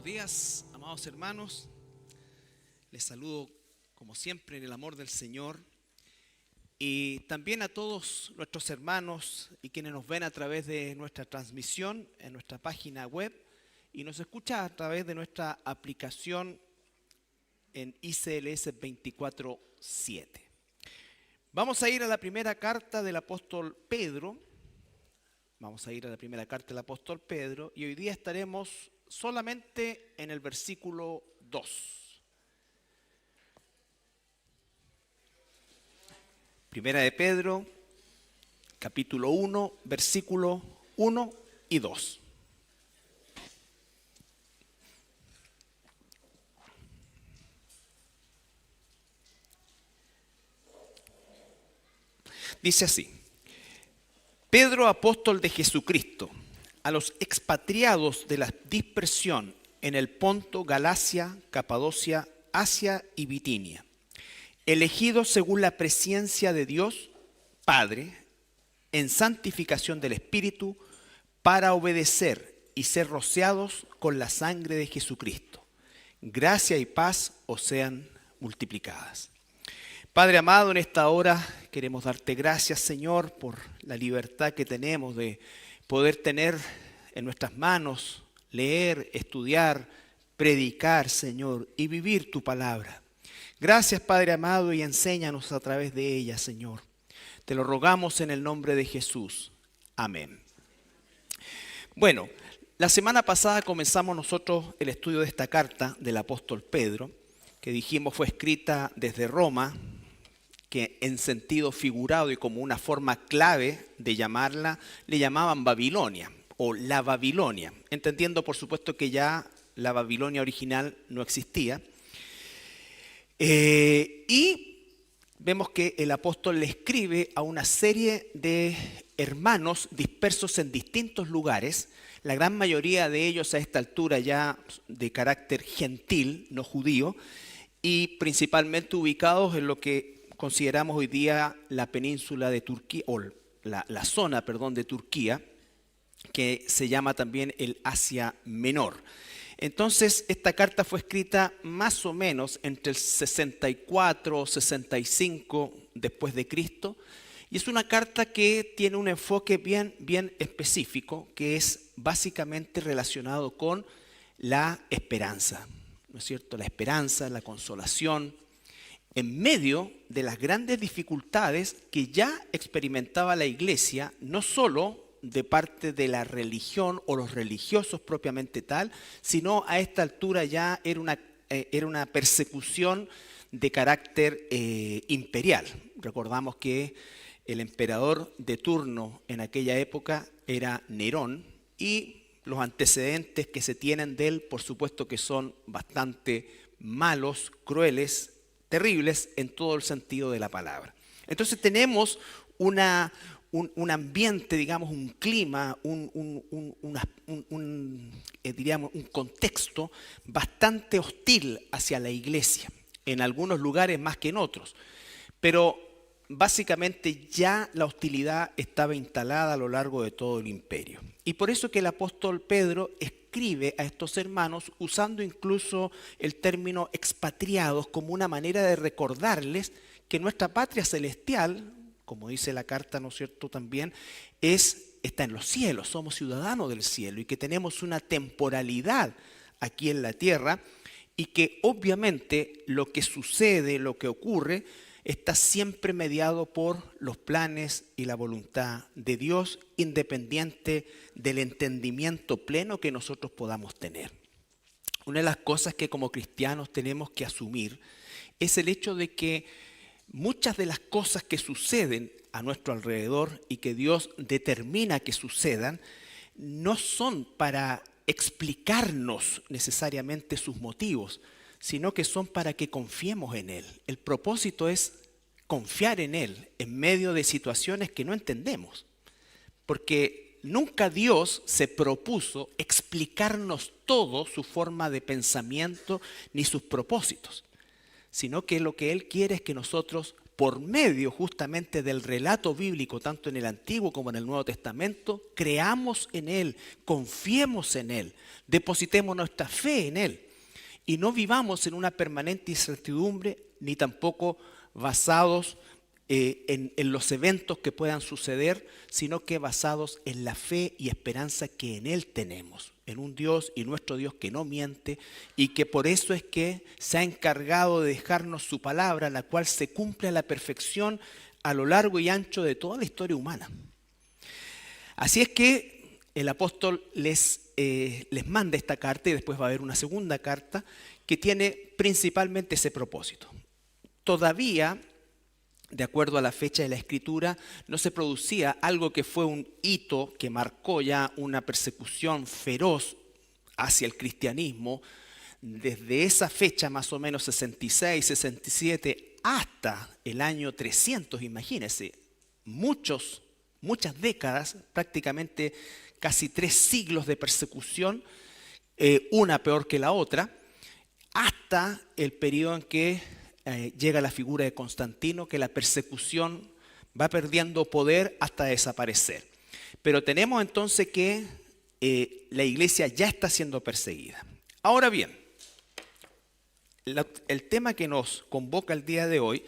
Buenos días, amados hermanos. Les saludo como siempre en el amor del Señor y también a todos nuestros hermanos y quienes nos ven a través de nuestra transmisión en nuestra página web y nos escuchan a través de nuestra aplicación en ICLS 24/7. Vamos a ir a la primera carta del apóstol Pedro. Y hoy día estaremos solamente en el versículo 2. Primera de Pedro, capítulo 1, versículo 1 y 2. Dice así: Pedro, apóstol de Jesucristo, a los expatriados de la dispersión en el Ponto, Galacia, Capadocia, Asia y Bitinia, elegidos según la presciencia de Dios Padre, en santificación del Espíritu, para obedecer y ser rociados con la sangre de Jesucristo. Gracia y paz os sean multiplicadas. Padre amado, en esta hora queremos darte gracias, Señor, por la libertad que tenemos de poder tener en nuestras manos, leer, estudiar, predicar, Señor, y vivir tu palabra. Gracias, Padre amado, y enséñanos a través de ella, Señor. Te lo rogamos en el nombre de Jesús. Amén. Bueno, la semana pasada comenzamos nosotros el estudio de esta carta del apóstol Pedro, que dijimos fue escrita desde Roma, que en sentido figurado y como una forma clave de llamarla, le llamaban Babilonia o la Babilonia, entendiendo por supuesto que ya la Babilonia original no existía. Y vemos que el apóstol le escribe a una serie de hermanos dispersos en distintos lugares, la gran mayoría de ellos a esta altura ya de carácter gentil, no judío, y principalmente ubicados en lo que consideramos hoy día la península de Turquía, o la zona de Turquía, que se llama también el Asia Menor. Entonces, esta carta fue escrita más o menos entre el 64 o 65 después de Cristo, y es una carta que tiene un enfoque bien específico, que es básicamente relacionado con la esperanza, ¿no es cierto? La esperanza, la consolación, en medio de las grandes dificultades que ya experimentaba la iglesia, no solo de parte de la religión o los religiosos propiamente tal, sino a esta altura ya era una persecución de carácter imperial. Recordamos que el emperador de turno en aquella época era Nerón y los antecedentes que se tienen de él, por supuesto que son bastante malos, crueles, terribles en todo el sentido de la palabra. Entonces tenemos un ambiente, digamos, un clima, diríamos, un contexto bastante hostil hacia la iglesia, en algunos lugares más que en otros. Pero básicamente ya la hostilidad estaba instalada a lo largo de todo el imperio. Y por eso que el apóstol Pedro escribe a estos hermanos usando incluso el término expatriados como una manera de recordarles que nuestra patria celestial, como dice la carta, ¿no es cierto?, también está en los cielos, somos ciudadanos del cielo y que tenemos una temporalidad aquí en la tierra y que obviamente lo que sucede, lo que ocurre, está siempre mediado por los planes y la voluntad de Dios, independiente del entendimiento pleno que nosotros podamos tener. Una de las cosas que como cristianos tenemos que asumir es el hecho de que muchas de las cosas que suceden a nuestro alrededor y que Dios determina que sucedan, no son para explicarnos necesariamente sus motivos, sino que son para que confiemos en Él. El propósito es confiar en Él en medio de situaciones que no entendemos. Porque nunca Dios se propuso explicarnos todo su forma de pensamiento ni sus propósitos, sino que lo que Él quiere es que nosotros por medio justamente del relato bíblico, tanto en el Antiguo como en el Nuevo Testamento, creamos en Él, confiemos en Él, depositemos nuestra fe en Él y no vivamos en una permanente incertidumbre ni tampoco basados en los eventos que puedan suceder, sino que basados en la fe y esperanza que en Él tenemos, en un Dios y nuestro Dios que no miente y que por eso es que se ha encargado de dejarnos su palabra, la cual se cumple a la perfección a lo largo y ancho de toda la historia humana. Así es que el apóstol les manda esta carta y después va a haber una segunda carta que tiene principalmente ese propósito. Todavía, de acuerdo a la fecha de la escritura, no se producía algo que fue un hito que marcó ya una persecución feroz hacia el cristianismo. Desde esa fecha, más o menos 66, 67, hasta el año 300, imagínense, muchas décadas, prácticamente casi 3 siglos de persecución, una peor que la otra, hasta el periodo en que llega la figura de Constantino, que la persecución va perdiendo poder hasta desaparecer. Pero tenemos entonces que la iglesia ya está siendo perseguida. Ahora bien, el tema que nos convoca el día de hoy,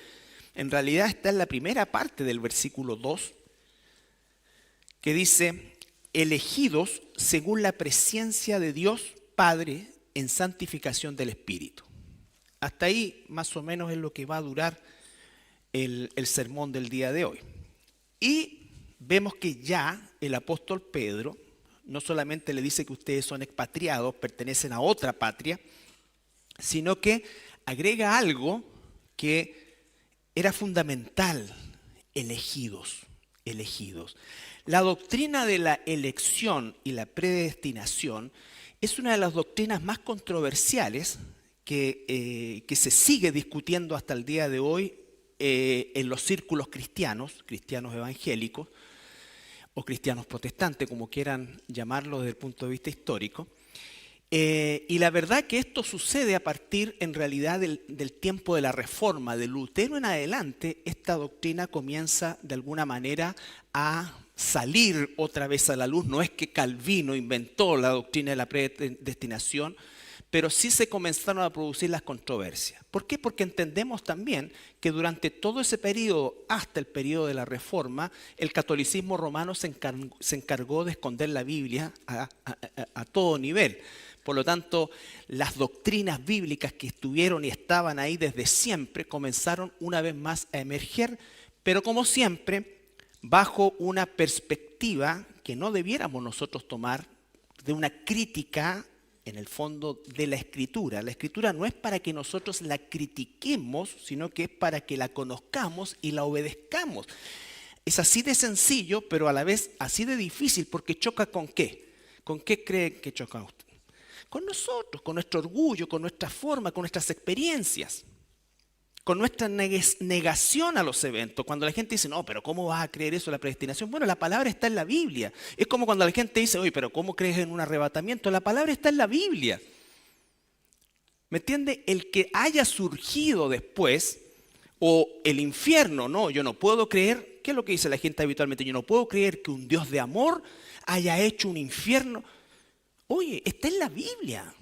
en realidad está en la primera parte del versículo 2, que dice, elegidos según la presencia de Dios Padre en santificación del Espíritu. Hasta ahí más o menos es lo que va a durar el sermón del día de hoy. Y vemos que ya el apóstol Pedro no solamente le dice que ustedes son expatriados, pertenecen a otra patria, sino que agrega algo que era fundamental, elegidos. La doctrina de la elección y la predestinación es una de las doctrinas más controversiales que se sigue discutiendo hasta el día de hoy en los círculos cristianos evangélicos o cristianos protestantes, como quieran llamarlo desde el punto de vista histórico. Y la verdad que esto sucede a partir en realidad del tiempo de la Reforma, de Lutero en adelante. Esta doctrina comienza de alguna manera a salir otra vez a la luz. No es que Calvino inventó la doctrina de la predestinación, pero sí se comenzaron a producir las controversias. ¿Por qué? Porque entendemos también que durante todo ese periodo, hasta el periodo de la Reforma, el catolicismo romano se encargó de esconder la Biblia a todo nivel. Por lo tanto, las doctrinas bíblicas que estuvieron y estaban ahí desde siempre comenzaron una vez más a emerger, pero como siempre, bajo una perspectiva que no debiéramos nosotros tomar de una crítica en el fondo de la Escritura. La Escritura no es para que nosotros la critiquemos, sino que es para que la conozcamos y la obedezcamos. Es así de sencillo, pero a la vez así de difícil, porque choca ¿con qué? ¿Con qué creen que choca usted? Con nosotros, con nuestro orgullo, con nuestra forma, con nuestras experiencias, con nuestra negación a los eventos. Cuando la gente dice, no, pero ¿cómo vas a creer eso de la predestinación? Bueno, la palabra está en la Biblia. Es como cuando la gente dice, oye, pero ¿cómo crees en un arrebatamiento? La palabra está en la Biblia. ¿Me entiende? El que haya surgido después, o el infierno, no, yo no puedo creer, ¿qué es lo que dice la gente habitualmente? Yo no puedo creer que un Dios de amor haya hecho un infierno. Oye, está en la Biblia.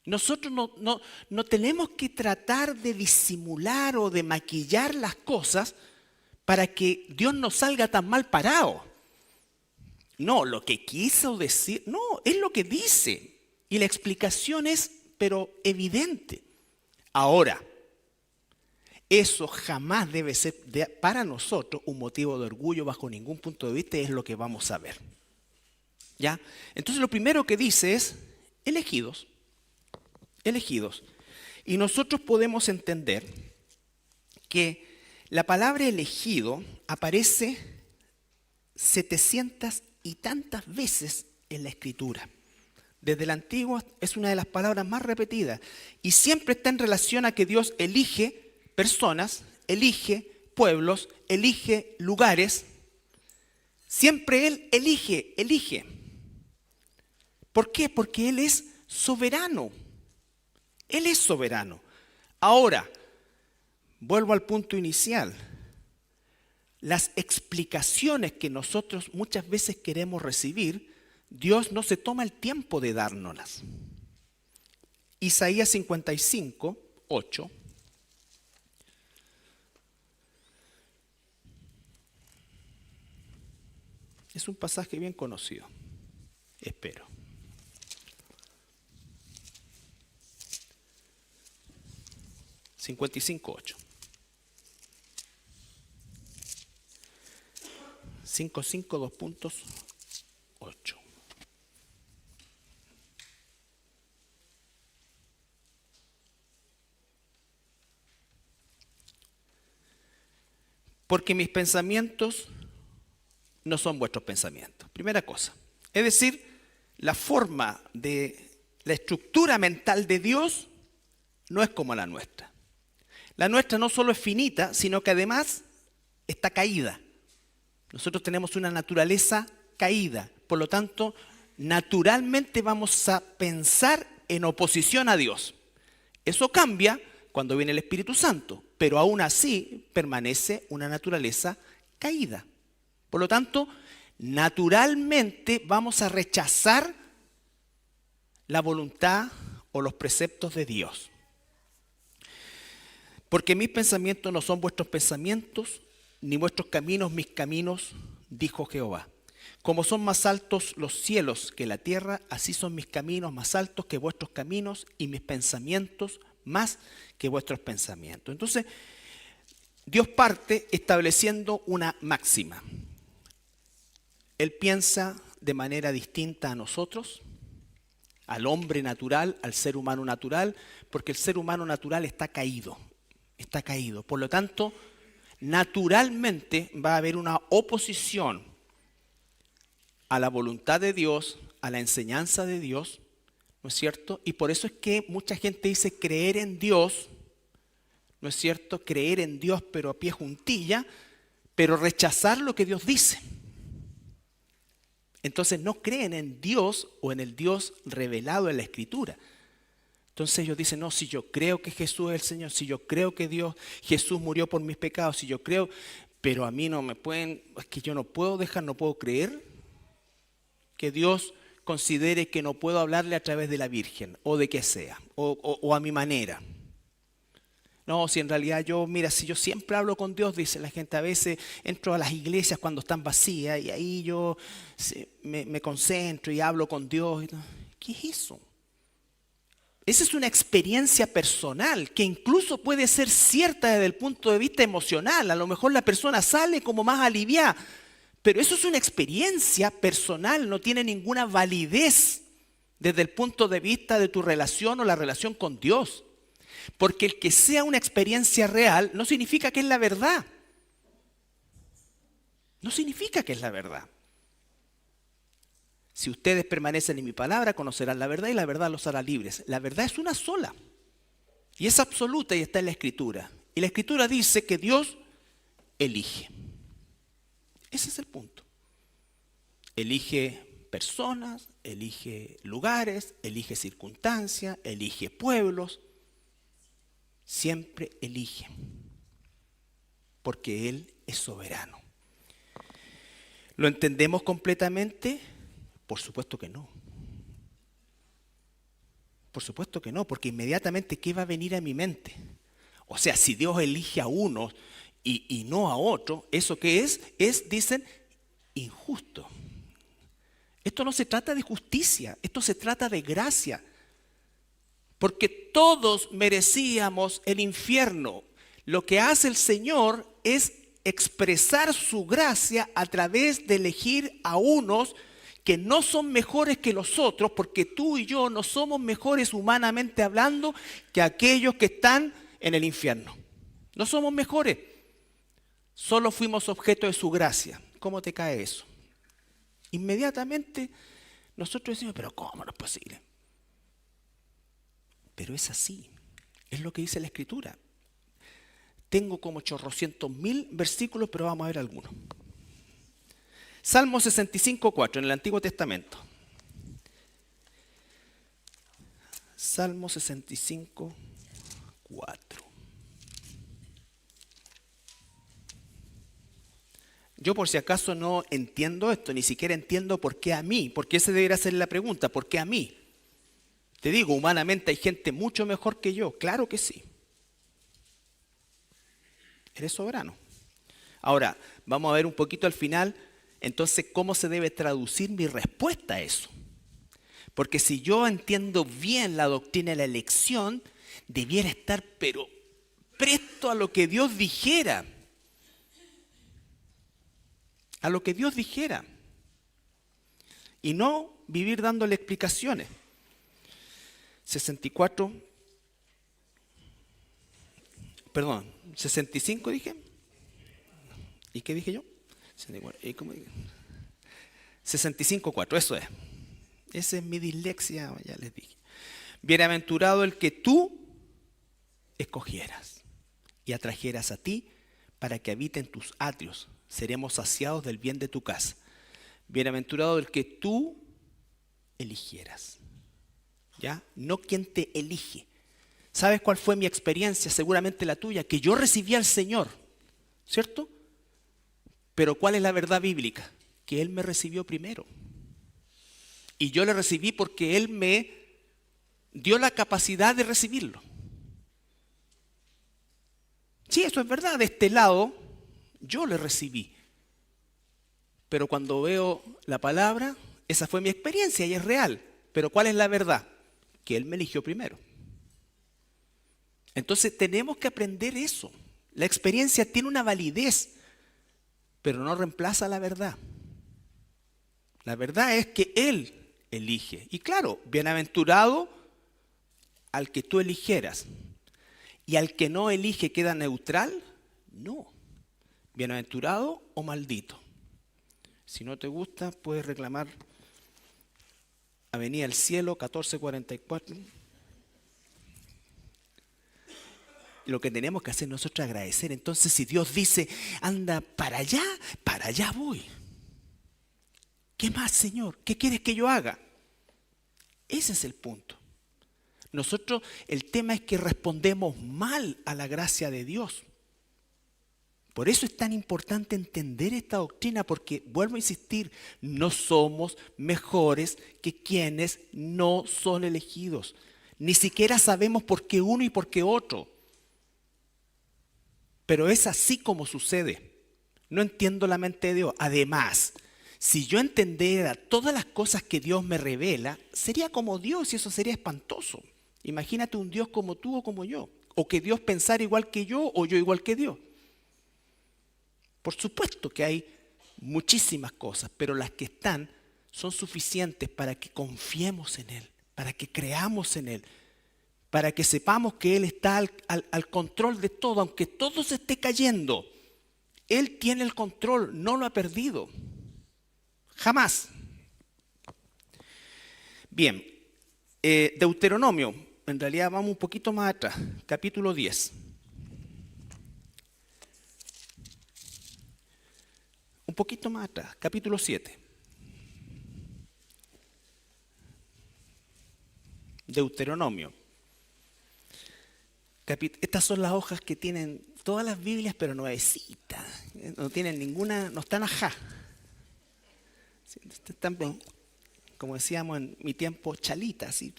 Nosotros no tenemos que tratar de disimular o de maquillar las cosas para que Dios no salga tan mal parado. No, lo que quiso decir, no, es lo que dice. Y la explicación es, pero evidente. Ahora, eso jamás debe ser para nosotros un motivo de orgullo bajo ningún punto de vista, es lo que vamos a ver. ¿Ya? Entonces lo primero que dice es, elegidos. Y nosotros podemos entender que la palabra elegido aparece 700 y tantas veces en la Escritura. Desde el Antiguo es una de las palabras más repetidas y siempre está en relación a que Dios elige personas, elige pueblos, elige lugares. Siempre Él elige. ¿Por qué? Porque Él es soberano. Él es soberano. Ahora, vuelvo al punto inicial. Las explicaciones que nosotros muchas veces queremos recibir, Dios no se toma el tiempo de dárnoslas. Isaías 55, 8. Es un pasaje bien conocido, espero. (55:8). 55:2.8. Porque mis pensamientos no son vuestros pensamientos. Primera cosa. Es decir, la forma de la estructura mental de Dios no es como la nuestra. La nuestra no solo es finita, sino que además está caída. Nosotros tenemos una naturaleza caída. Por lo tanto, naturalmente vamos a pensar en oposición a Dios. Eso cambia cuando viene el Espíritu Santo, pero aún así permanece una naturaleza caída. Por lo tanto, naturalmente vamos a rechazar la voluntad o los preceptos de Dios. Porque mis pensamientos no son vuestros pensamientos, ni vuestros caminos mis caminos, dijo Jehová. Como son más altos los cielos que la tierra, así son mis caminos más altos que vuestros caminos y mis pensamientos más que vuestros pensamientos. Entonces, Dios parte estableciendo una máxima. Él piensa de manera distinta a nosotros, al hombre natural, al ser humano natural, porque el ser humano natural está caído. Está caído. Por lo tanto, naturalmente va a haber una oposición a la voluntad de Dios, a la enseñanza de Dios, ¿no es cierto? Y por eso es que mucha gente dice creer en Dios, ¿no es cierto? Creer en Dios pero a pie juntilla, pero rechazar lo que Dios dice. Entonces no creen en Dios o en el Dios revelado en la Escritura. Entonces ellos dicen, no, si yo creo que Jesús es el Señor, si yo creo que Jesús murió por mis pecados, si yo creo, pero a mí no me pueden, es que yo no puedo dejar, no puedo creer que Dios considere que no puedo hablarle a través de la Virgen o de que sea, o a mi manera. No, si en realidad mira, si yo siempre hablo con Dios, dice la gente, a veces entro a las iglesias cuando están vacías y ahí yo me concentro y hablo con Dios. ¿Qué es eso? Esa es una experiencia personal que incluso puede ser cierta desde el punto de vista emocional. A lo mejor la persona sale como más aliviada, pero eso es una experiencia personal, no tiene ninguna validez desde el punto de vista de tu relación o la relación con Dios. Porque el que sea una experiencia real no significa que es la verdad. No significa que es la verdad. Si ustedes permanecen en mi palabra, conocerán la verdad y la verdad los hará libres. La verdad es una sola. Y es absoluta y está en la Escritura. Y la Escritura dice que Dios elige. Ese es el punto. Elige personas, elige lugares, elige circunstancias, elige pueblos. Siempre elige. Porque Él es soberano. ¿Lo entendemos completamente? Por supuesto que no. Por supuesto que no, porque inmediatamente ¿qué va a venir a mi mente? O sea, si Dios elige a uno y no a otro, ¿eso qué es? Es, dicen, injusto. Esto no se trata de justicia, esto se trata de gracia. Porque todos merecíamos el infierno. Lo que hace el Señor es expresar su gracia a través de elegir a unos que no son mejores que los otros, porque tú y yo no somos mejores humanamente hablando que aquellos que están en el infierno. No somos mejores. Solo fuimos objeto de su gracia. ¿Cómo te cae eso? Inmediatamente nosotros decimos, pero ¿cómo no es posible? Pero es así. Es lo que dice la Escritura. Tengo como 800.000 versículos, pero vamos a ver algunos. Salmo 65:4 en el Antiguo Testamento. Salmo 65:4. Yo por si acaso no entiendo esto, ni siquiera entiendo por qué a mí, porque esa debería ser la pregunta, ¿por qué a mí? Te digo, humanamente hay gente mucho mejor que yo, claro que sí. Eres soberano. Ahora, vamos a ver un poquito al final, entonces, cómo se debe traducir mi respuesta a eso. Porque si yo entiendo bien la doctrina de la elección, debiera estar, pero presto a lo que Dios dijera. A lo que Dios dijera. Y no vivir dándole explicaciones. 65 dije. ¿Y qué dije yo? 65:4, eso es. Esa es mi dislexia, ya les dije. Bienaventurado el que tú escogieras y atrajeras a ti para que habite en tus atrios. Seremos saciados del bien de tu casa. Bienaventurado el que tú eligieras. ¿Ya? No quien te elige. ¿Sabes cuál fue mi experiencia? Seguramente la tuya, que yo recibí al Señor, ¿cierto? Pero ¿cuál es la verdad bíblica? Que Él me recibió primero. Y yo le recibí porque Él me dio la capacidad de recibirlo. Sí, eso es verdad. De este lado, yo le recibí. Pero cuando veo la palabra, esa fue mi experiencia y es real. Pero ¿cuál es la verdad? Que Él me eligió primero. Entonces tenemos que aprender eso. La experiencia tiene una validez, pero no reemplaza la verdad. La verdad es que Él elige. Y claro, bienaventurado al que tú eligieras. ¿Y al que no elige queda neutral? No. Bienaventurado o maldito. Si no te gusta, puedes reclamar Avenida del Cielo, 1444. Lo que tenemos que hacer nosotros es agradecer. Entonces, si Dios dice, anda para allá voy. ¿Qué más, Señor? ¿Qué quieres que yo haga? Ese es el punto. Nosotros, el tema es que respondemos mal a la gracia de Dios. Por eso es tan importante entender esta doctrina, porque, vuelvo a insistir, no somos mejores que quienes no son elegidos. Ni siquiera sabemos por qué uno y por qué otro. Pero es así como sucede. No entiendo la mente de Dios. Además, si yo entendiera todas las cosas que Dios me revela, sería como Dios y eso sería espantoso. Imagínate un Dios como tú o como yo. O que Dios pensara igual que yo o yo igual que Dios. Por supuesto que hay muchísimas cosas, pero las que están son suficientes para que confiemos en Él, para que creamos en Él, para que sepamos que Él está al control de todo, aunque todo se esté cayendo. Él tiene el control, no lo ha perdido. Jamás. Bien, Deuteronomio, en realidad vamos un poquito más atrás, capítulo 10. Un poquito más atrás, capítulo 7. Deuteronomio. Estas son las hojas que tienen todas las Biblias, pero nuevecitas. No tienen ninguna, no están ajá. Están, como decíamos en mi tiempo, chalitas, así,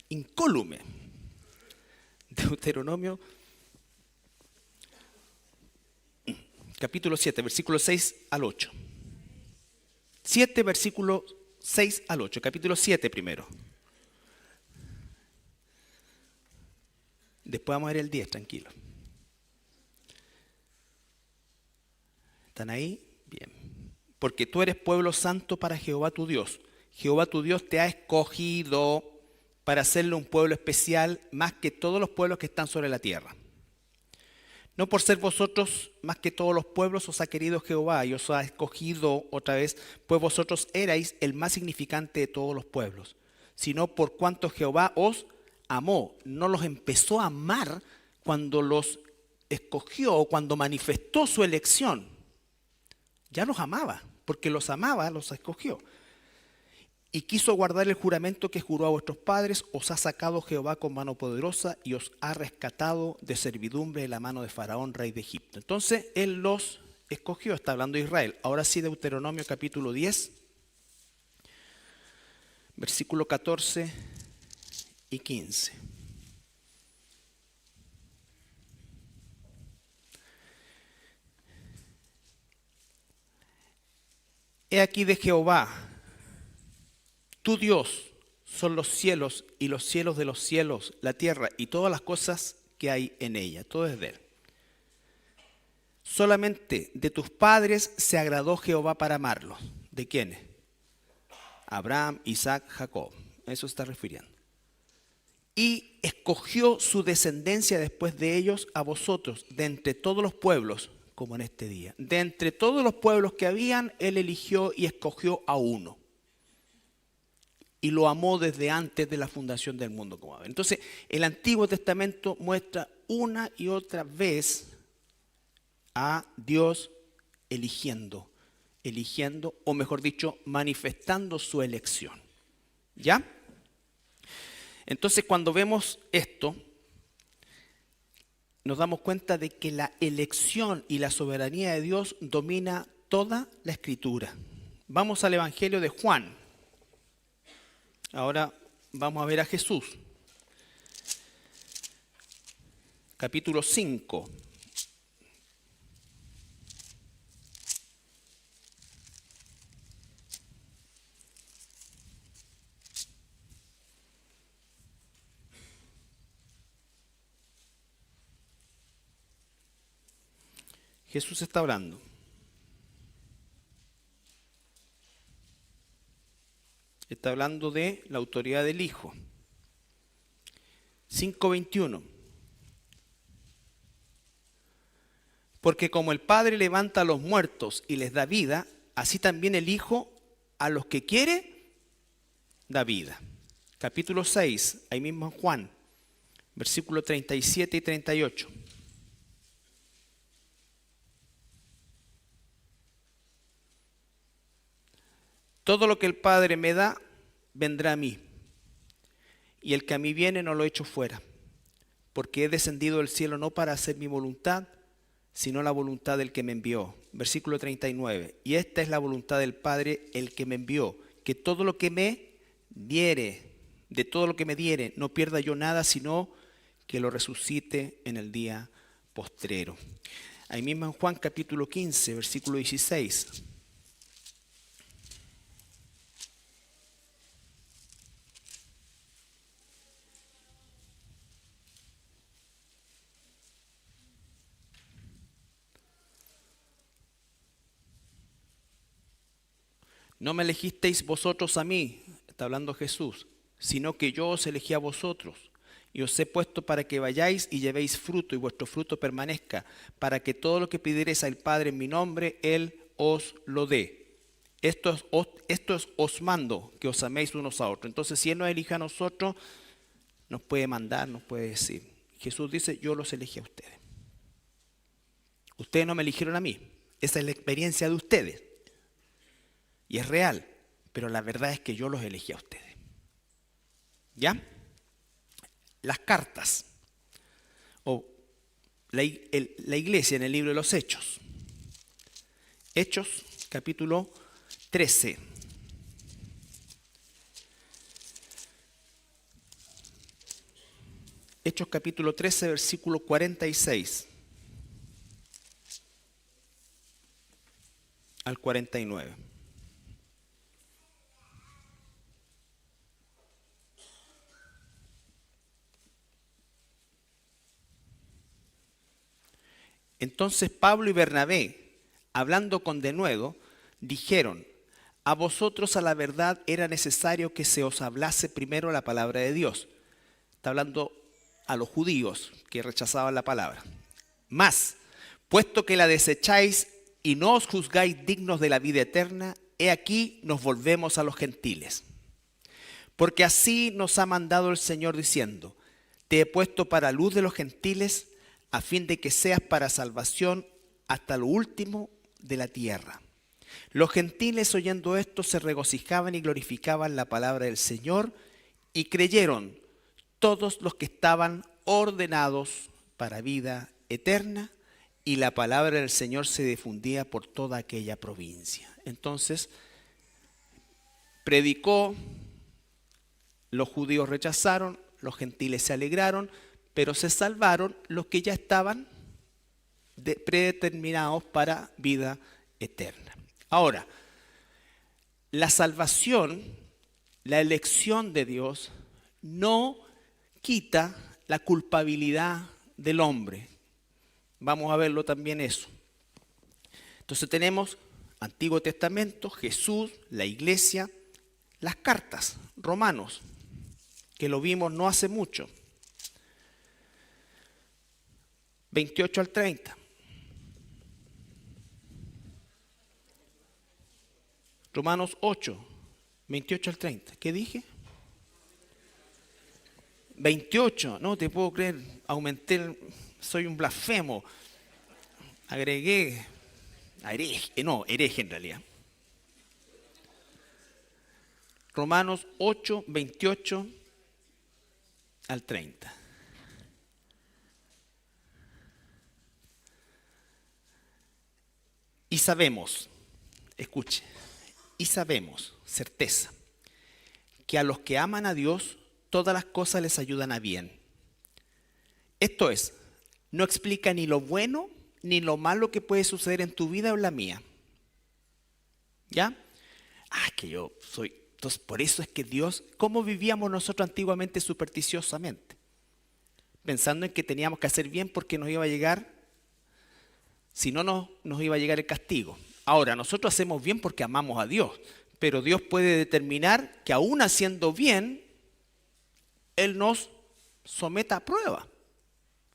incólume. Deuteronomio, capítulo 7, versículo 6 al 8. 7, versículo 6 al 8. Capítulo 7 primero. Después vamos a ver el 10, tranquilo. ¿Están ahí? Bien. Porque tú eres pueblo santo para Jehová tu Dios. Jehová tu Dios te ha escogido para hacerle un pueblo especial más que todos los pueblos que están sobre la tierra. No por ser vosotros más que todos los pueblos os ha querido Jehová y os ha escogido otra vez, pues vosotros erais el más significante de todos los pueblos, sino por cuanto Jehová os amó, no los empezó a amar cuando los escogió o cuando manifestó su elección. Ya los amaba, porque los amaba, los escogió. Y quiso guardar el juramento que juró a vuestros padres, os ha sacado Jehová con mano poderosa y os ha rescatado de servidumbre de la mano de Faraón, rey de Egipto. Entonces, Él los escogió, está hablando de Israel. Ahora sí, Deuteronomio capítulo 10, versículo 14 y 15. He aquí de Jehová, tu Dios, son los cielos y los cielos de los cielos, la tierra y todas las cosas que hay en ella. Todo es de él. Solamente de tus padres se agradó Jehová para amarlos. ¿De quiénes? Abraham, Isaac, Jacob. A eso se está refiriendo. Y escogió su descendencia después de ellos a vosotros, de entre todos los pueblos, como en este día. De entre todos los pueblos que habían, él eligió y escogió a uno. Y lo amó desde antes de la fundación del mundo. Como entonces, el Antiguo Testamento muestra una y otra vez a Dios eligiendo, o mejor dicho, manifestando su elección. ¿Ya? Entonces, cuando vemos esto, nos damos cuenta de que la elección y la soberanía de Dios domina toda la Escritura. Vamos al Evangelio de Juan. Ahora vamos a ver a Jesús. Capítulo 5. Jesús está hablando. Está hablando de la autoridad del Hijo. 5:21. Porque como el Padre levanta a los muertos y les da vida, así también el Hijo a los que quiere da vida. Capítulo 6, ahí mismo en Juan, versículos 37 y 38. Todo lo que el Padre me da, vendrá a mí. Y el que a mí viene no lo echo fuera. Porque he descendido del cielo no para hacer mi voluntad, sino la voluntad del que me envió. Versículo 39. Y esta es la voluntad del Padre, el que me envió, que todo lo que me diere, de todo lo que me diere, no pierda yo nada, sino que lo resucite en el día postrero. Ahí mismo en Juan capítulo 15, versículo 16. No me elegisteis vosotros a mí, está hablando Jesús, sino que yo os elegí a vosotros y os he puesto para que vayáis y llevéis fruto y vuestro fruto permanezca, para que todo lo que pidiereis al Padre en mi nombre, Él os lo dé. Esto es os mando, que os améis unos a otros. Entonces, si Él nos elige a nosotros, nos puede mandar, nos puede decir. Jesús dice, yo los elegí a ustedes. Ustedes no me eligieron a mí. Esa es la experiencia de ustedes. Y es real, pero la verdad es que yo los elegí a ustedes. ¿Ya? Las cartas, o la iglesia en el libro de los Hechos. Hechos, capítulo 13. Hechos, capítulo 13, versículo 46 al 49. Entonces Pablo y Bernabé, hablando con denuedo, dijeron, a vosotros a la verdad era necesario que se os hablase primero la palabra de Dios. Está hablando a los judíos que rechazaban la palabra. Mas, puesto que la desecháis y no os juzgáis dignos de la vida eterna, he aquí nos volvemos a los gentiles. Porque así nos ha mandado el Señor diciendo, te he puesto para luz de los gentiles, a fin de que seas para salvación hasta lo último de la tierra. Los gentiles oyendo esto se regocijaban y glorificaban la palabra del Señor y creyeron todos los que estaban ordenados para vida eterna, y la palabra del Señor se difundía por toda aquella provincia. Entonces, predicó, los judíos rechazaron, los gentiles se alegraron, pero se salvaron los que ya estaban predeterminados para vida eterna. Ahora, la salvación, la elección de Dios, no quita la culpabilidad del hombre. Vamos a verlo también eso. Entonces tenemos Antiguo Testamento, Jesús, la iglesia, las cartas, Romanos, que lo vimos no hace mucho. 28 al 30. Romanos 8, 28 al 30. ¿Qué dije? 28, no te puedo creer, aumenté, soy un blasfemo. Agregué, hereje en realidad. Romanos 8, 28 al 30. Y sabemos, escuche, y sabemos, certeza, que a los que aman a Dios, todas las cosas les ayudan a bien. Esto es, no explica ni lo bueno ni lo malo que puede suceder en tu vida o en la mía. ¿Ya? Que yo soy... Entonces, por eso es que Dios, ¿cómo vivíamos nosotros antiguamente supersticiosamente? Pensando en que teníamos que hacer bien porque nos iba a llegar, si no nos iba a llegar el castigo. Ahora, nosotros hacemos bien porque amamos a Dios, pero Dios puede determinar que aún haciendo bien, Él nos someta a prueba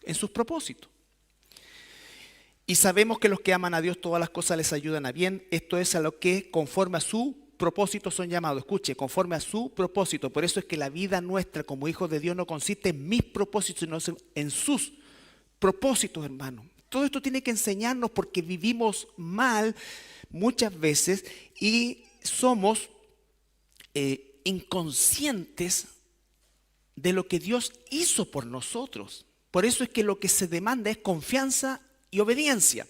en sus propósitos. Y sabemos que los que aman a Dios, todas las cosas les ayudan a bien. Esto es a lo que conforme a su propósito son llamados. Escuche, conforme a su propósito. Por eso es que la vida nuestra como hijos de Dios no consiste en mis propósitos, sino en sus propósitos, hermano. Todo esto tiene que enseñarnos porque vivimos mal muchas veces y somos inconscientes de lo que Dios hizo por nosotros. Por eso es que lo que se demanda es confianza y obediencia.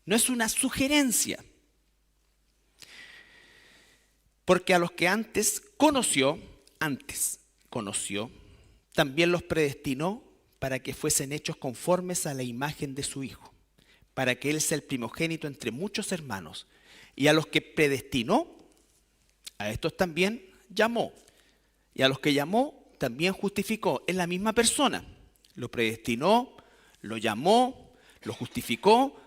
No es una sugerencia. Porque a los que antes conoció, también los predestinó para que fuesen hechos conformes a la imagen de su Hijo, para que Él sea el primogénito entre muchos hermanos. Y a los que predestinó, a estos también llamó. Y a los que llamó, también justificó. Es la misma persona. Lo predestinó, lo llamó, lo justificó.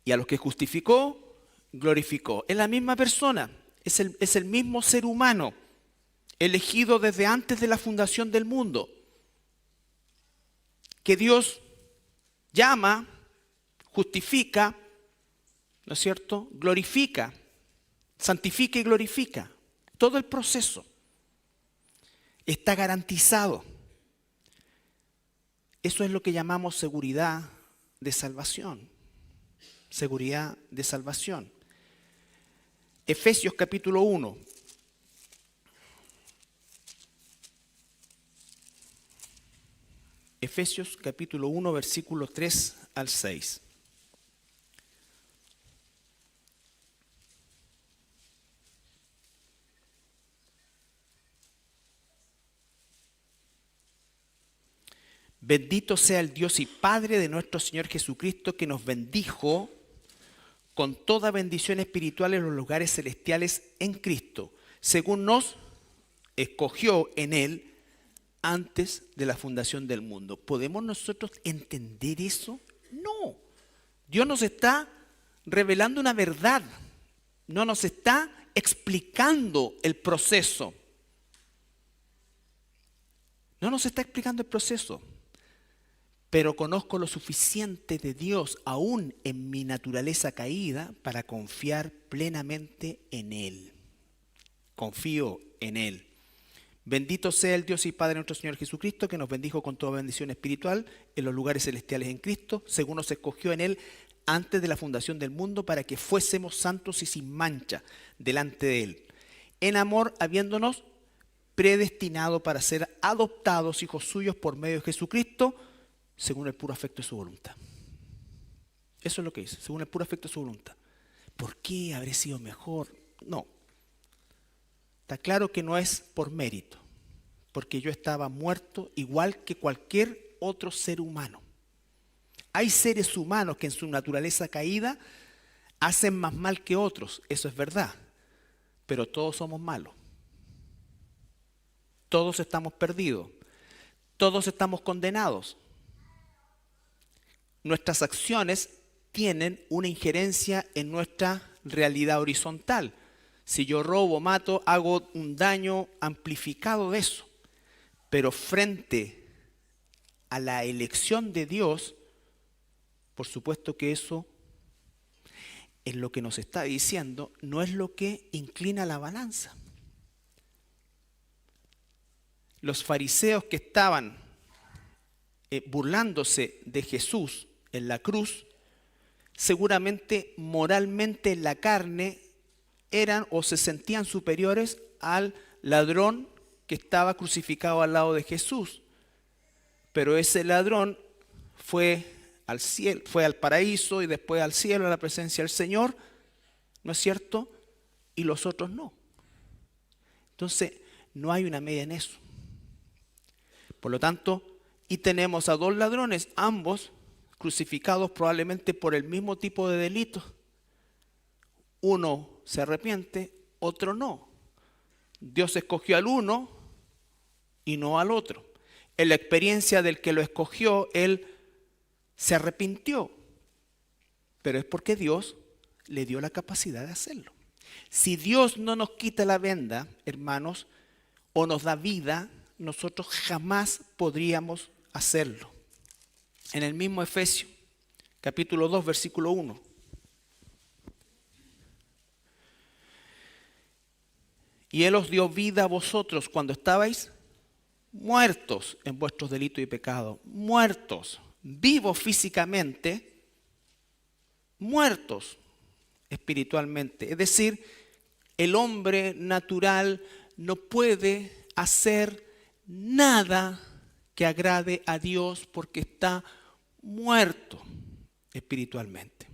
Y a los que justificó, glorificó. Es la misma persona. Es el mismo ser humano, elegido desde antes de la fundación del mundo. Que Dios llama, justifica, ¿no es cierto? Glorifica, santifica y glorifica. Todo el proceso está garantizado. Eso es lo que llamamos seguridad de salvación. Seguridad de salvación. Efesios capítulo 1. Efesios capítulo 1, versículo 3 al 6. Bendito sea el Dios y Padre de nuestro Señor Jesucristo, que nos bendijo con toda bendición espiritual en los lugares celestiales en Cristo, según nos escogió en Él antes de la fundación del mundo. ¿Podemos nosotros entender eso? No. Dios nos está revelando una verdad, no nos está explicando el proceso. No nos está explicando el proceso. Pero conozco lo suficiente de Dios, aún en mi naturaleza caída, para confiar plenamente en Él. Confío en Él. Bendito sea el Dios y Padre de nuestro Señor Jesucristo, que nos bendijo con toda bendición espiritual en los lugares celestiales en Cristo, según nos escogió en Él antes de la fundación del mundo, para que fuésemos santos y sin mancha delante de Él. En amor, habiéndonos predestinado para ser adoptados hijos suyos por medio de Jesucristo, según el puro afecto de su voluntad. Eso es lo que dice, según el puro afecto de su voluntad. ¿Por qué habré sido mejor? No. Está claro que no es por mérito, porque yo estaba muerto igual que cualquier otro ser humano. Hay seres humanos que en su naturaleza caída hacen más mal que otros, eso es verdad, pero todos somos malos. Todos estamos perdidos, todos estamos condenados. Nuestras acciones tienen una injerencia en nuestra realidad horizontal. Si yo robo, mato, hago un daño amplificado de eso. Pero frente a la elección de Dios, por supuesto que eso, en lo que nos está diciendo, no es lo que inclina la balanza. Los fariseos que estaban burlándose de Jesús en la cruz, seguramente moralmente en la carne eran o se sentían superiores al ladrón que estaba crucificado al lado de Jesús. Pero ese ladrón fue al cielo, fue al paraíso y después al cielo a la presencia del Señor, ¿no es cierto? Y los otros no. Entonces, no hay una media en eso. Por lo tanto, y tenemos a dos ladrones, ambos crucificados probablemente por el mismo tipo de delitos. Uno se arrepiente, otro no. Dios escogió al uno y no al otro. En la experiencia del que lo escogió, él se arrepintió, pero es porque Dios le dio la capacidad de hacerlo. Si Dios no nos quita la venda, hermanos, o nos da vida, nosotros jamás podríamos hacerlo. En el mismo Efesios, capítulo 2, versículo 1. Y Él os dio vida a vosotros cuando estabais muertos en vuestros delitos y pecados. Muertos, vivos físicamente, muertos espiritualmente. Es decir, el hombre natural no puede hacer nada que agrade a Dios porque está muerto espiritualmente.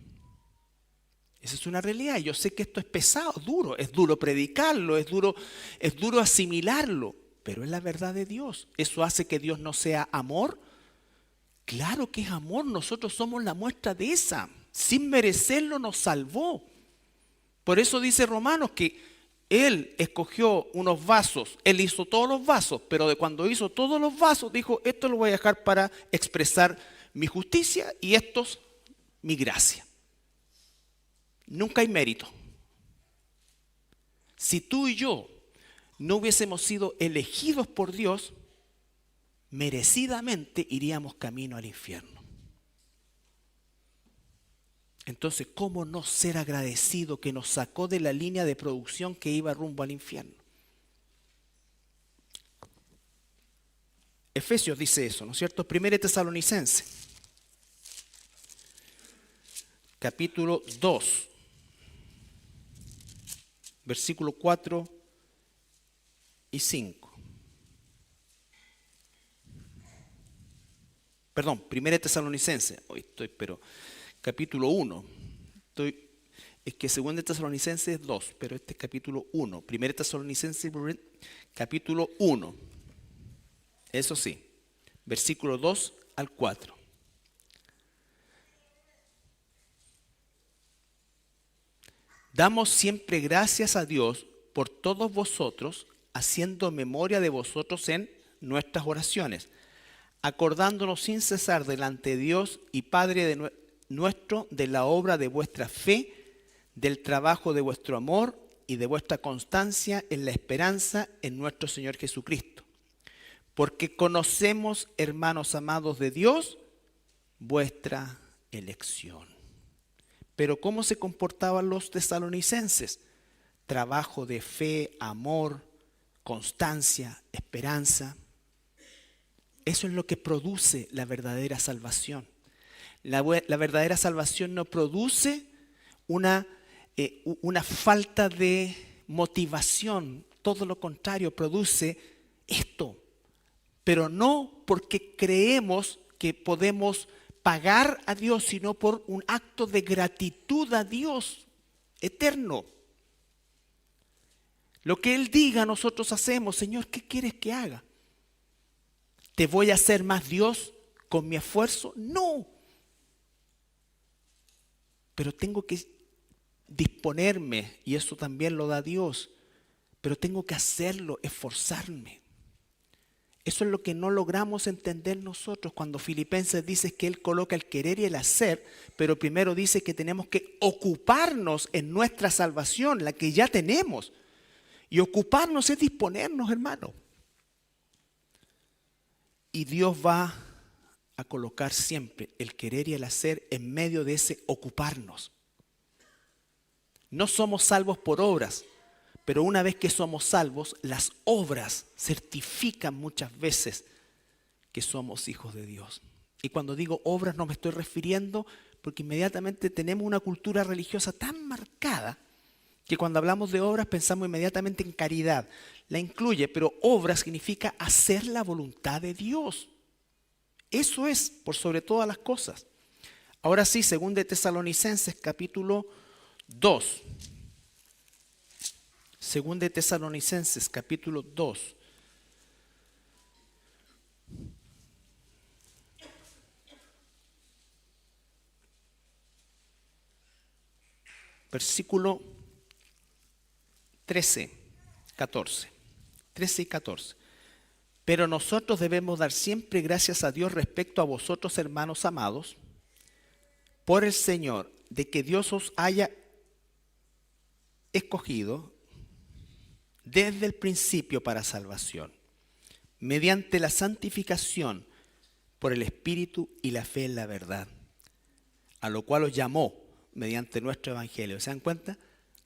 Esa es una realidad. Yo sé que esto es pesado, es duro predicarlo, es duro asimilarlo, pero es la verdad de Dios. ¿Eso hace que Dios no sea amor? Claro que es amor, nosotros somos la muestra de esa. Sin merecerlo nos salvó. Por eso dice Romanos que Él escogió unos vasos, Él hizo todos los vasos, pero de cuando hizo todos los vasos dijo, esto lo voy a dejar para expresar mi justicia y estos mi gracia. Nunca hay mérito. Si tú y yo no hubiésemos sido elegidos por Dios, merecidamente iríamos camino al infierno. Entonces, ¿cómo no ser agradecido que nos sacó de la línea de producción que iba rumbo al infierno? Efesios dice eso, ¿no es cierto? 1 Tesalonicenses, capítulo 2, versículo 4 y 5. Perdón, 1 Tesalonicenses, hoy estoy, pero capítulo 1. Es que 2 Tesalonicenses es 2, pero este es capítulo 1. 1 Tesalonicenses, capítulo 1. Eso sí, versículo 2 al 4. Damos siempre gracias a Dios por todos vosotros, haciendo memoria de vosotros en nuestras oraciones, acordándonos sin cesar delante de Dios y Padre de nuestro de la obra de vuestra fe, del trabajo de vuestro amor y de vuestra constancia en la esperanza en nuestro Señor Jesucristo. Porque conocemos, hermanos amados de Dios, vuestra elección. Pero ¿cómo se comportaban los tesalonicenses? Trabajo de fe, amor, constancia, esperanza. Eso es lo que produce la verdadera salvación. La verdadera salvación no produce una falta de motivación, todo lo contrario, produce esto, pero no porque creemos que podemos pagar a Dios, sino por un acto de gratitud a Dios eterno. Lo que Él diga nosotros hacemos. Señor, ¿qué quieres que haga? ¿Te voy a hacer más Dios con mi esfuerzo? No. Pero tengo que disponerme, y eso también lo da Dios, pero tengo que hacerlo, esforzarme. Eso es lo que no logramos entender nosotros cuando Filipenses dice que Él coloca el querer y el hacer, pero primero dice que tenemos que ocuparnos en nuestra salvación, la que ya tenemos. Y ocuparnos es disponernos, hermano. Y Dios va a colocar siempre el querer y el hacer en medio de ese ocuparnos. No somos salvos por obras, pero una vez que somos salvos, las obras certifican muchas veces que somos hijos de Dios. Y cuando digo obras no me estoy refiriendo porque inmediatamente tenemos una cultura religiosa tan marcada que cuando hablamos de obras pensamos inmediatamente en caridad. La incluye, pero obra significa hacer la voluntad de Dios. Eso es por sobre todas las cosas. Ahora sí, según de Tesalonicenses capítulo 2. Según de Tesalonicenses capítulo 2. Versículo 13, 14. 13 y 14. Pero nosotros debemos dar siempre gracias a Dios respecto a vosotros, hermanos amados, por el Señor, de que Dios os haya escogido desde el principio para salvación, mediante la santificación por el Espíritu y la fe en la verdad, a lo cual os llamó mediante nuestro Evangelio. ¿Se dan cuenta?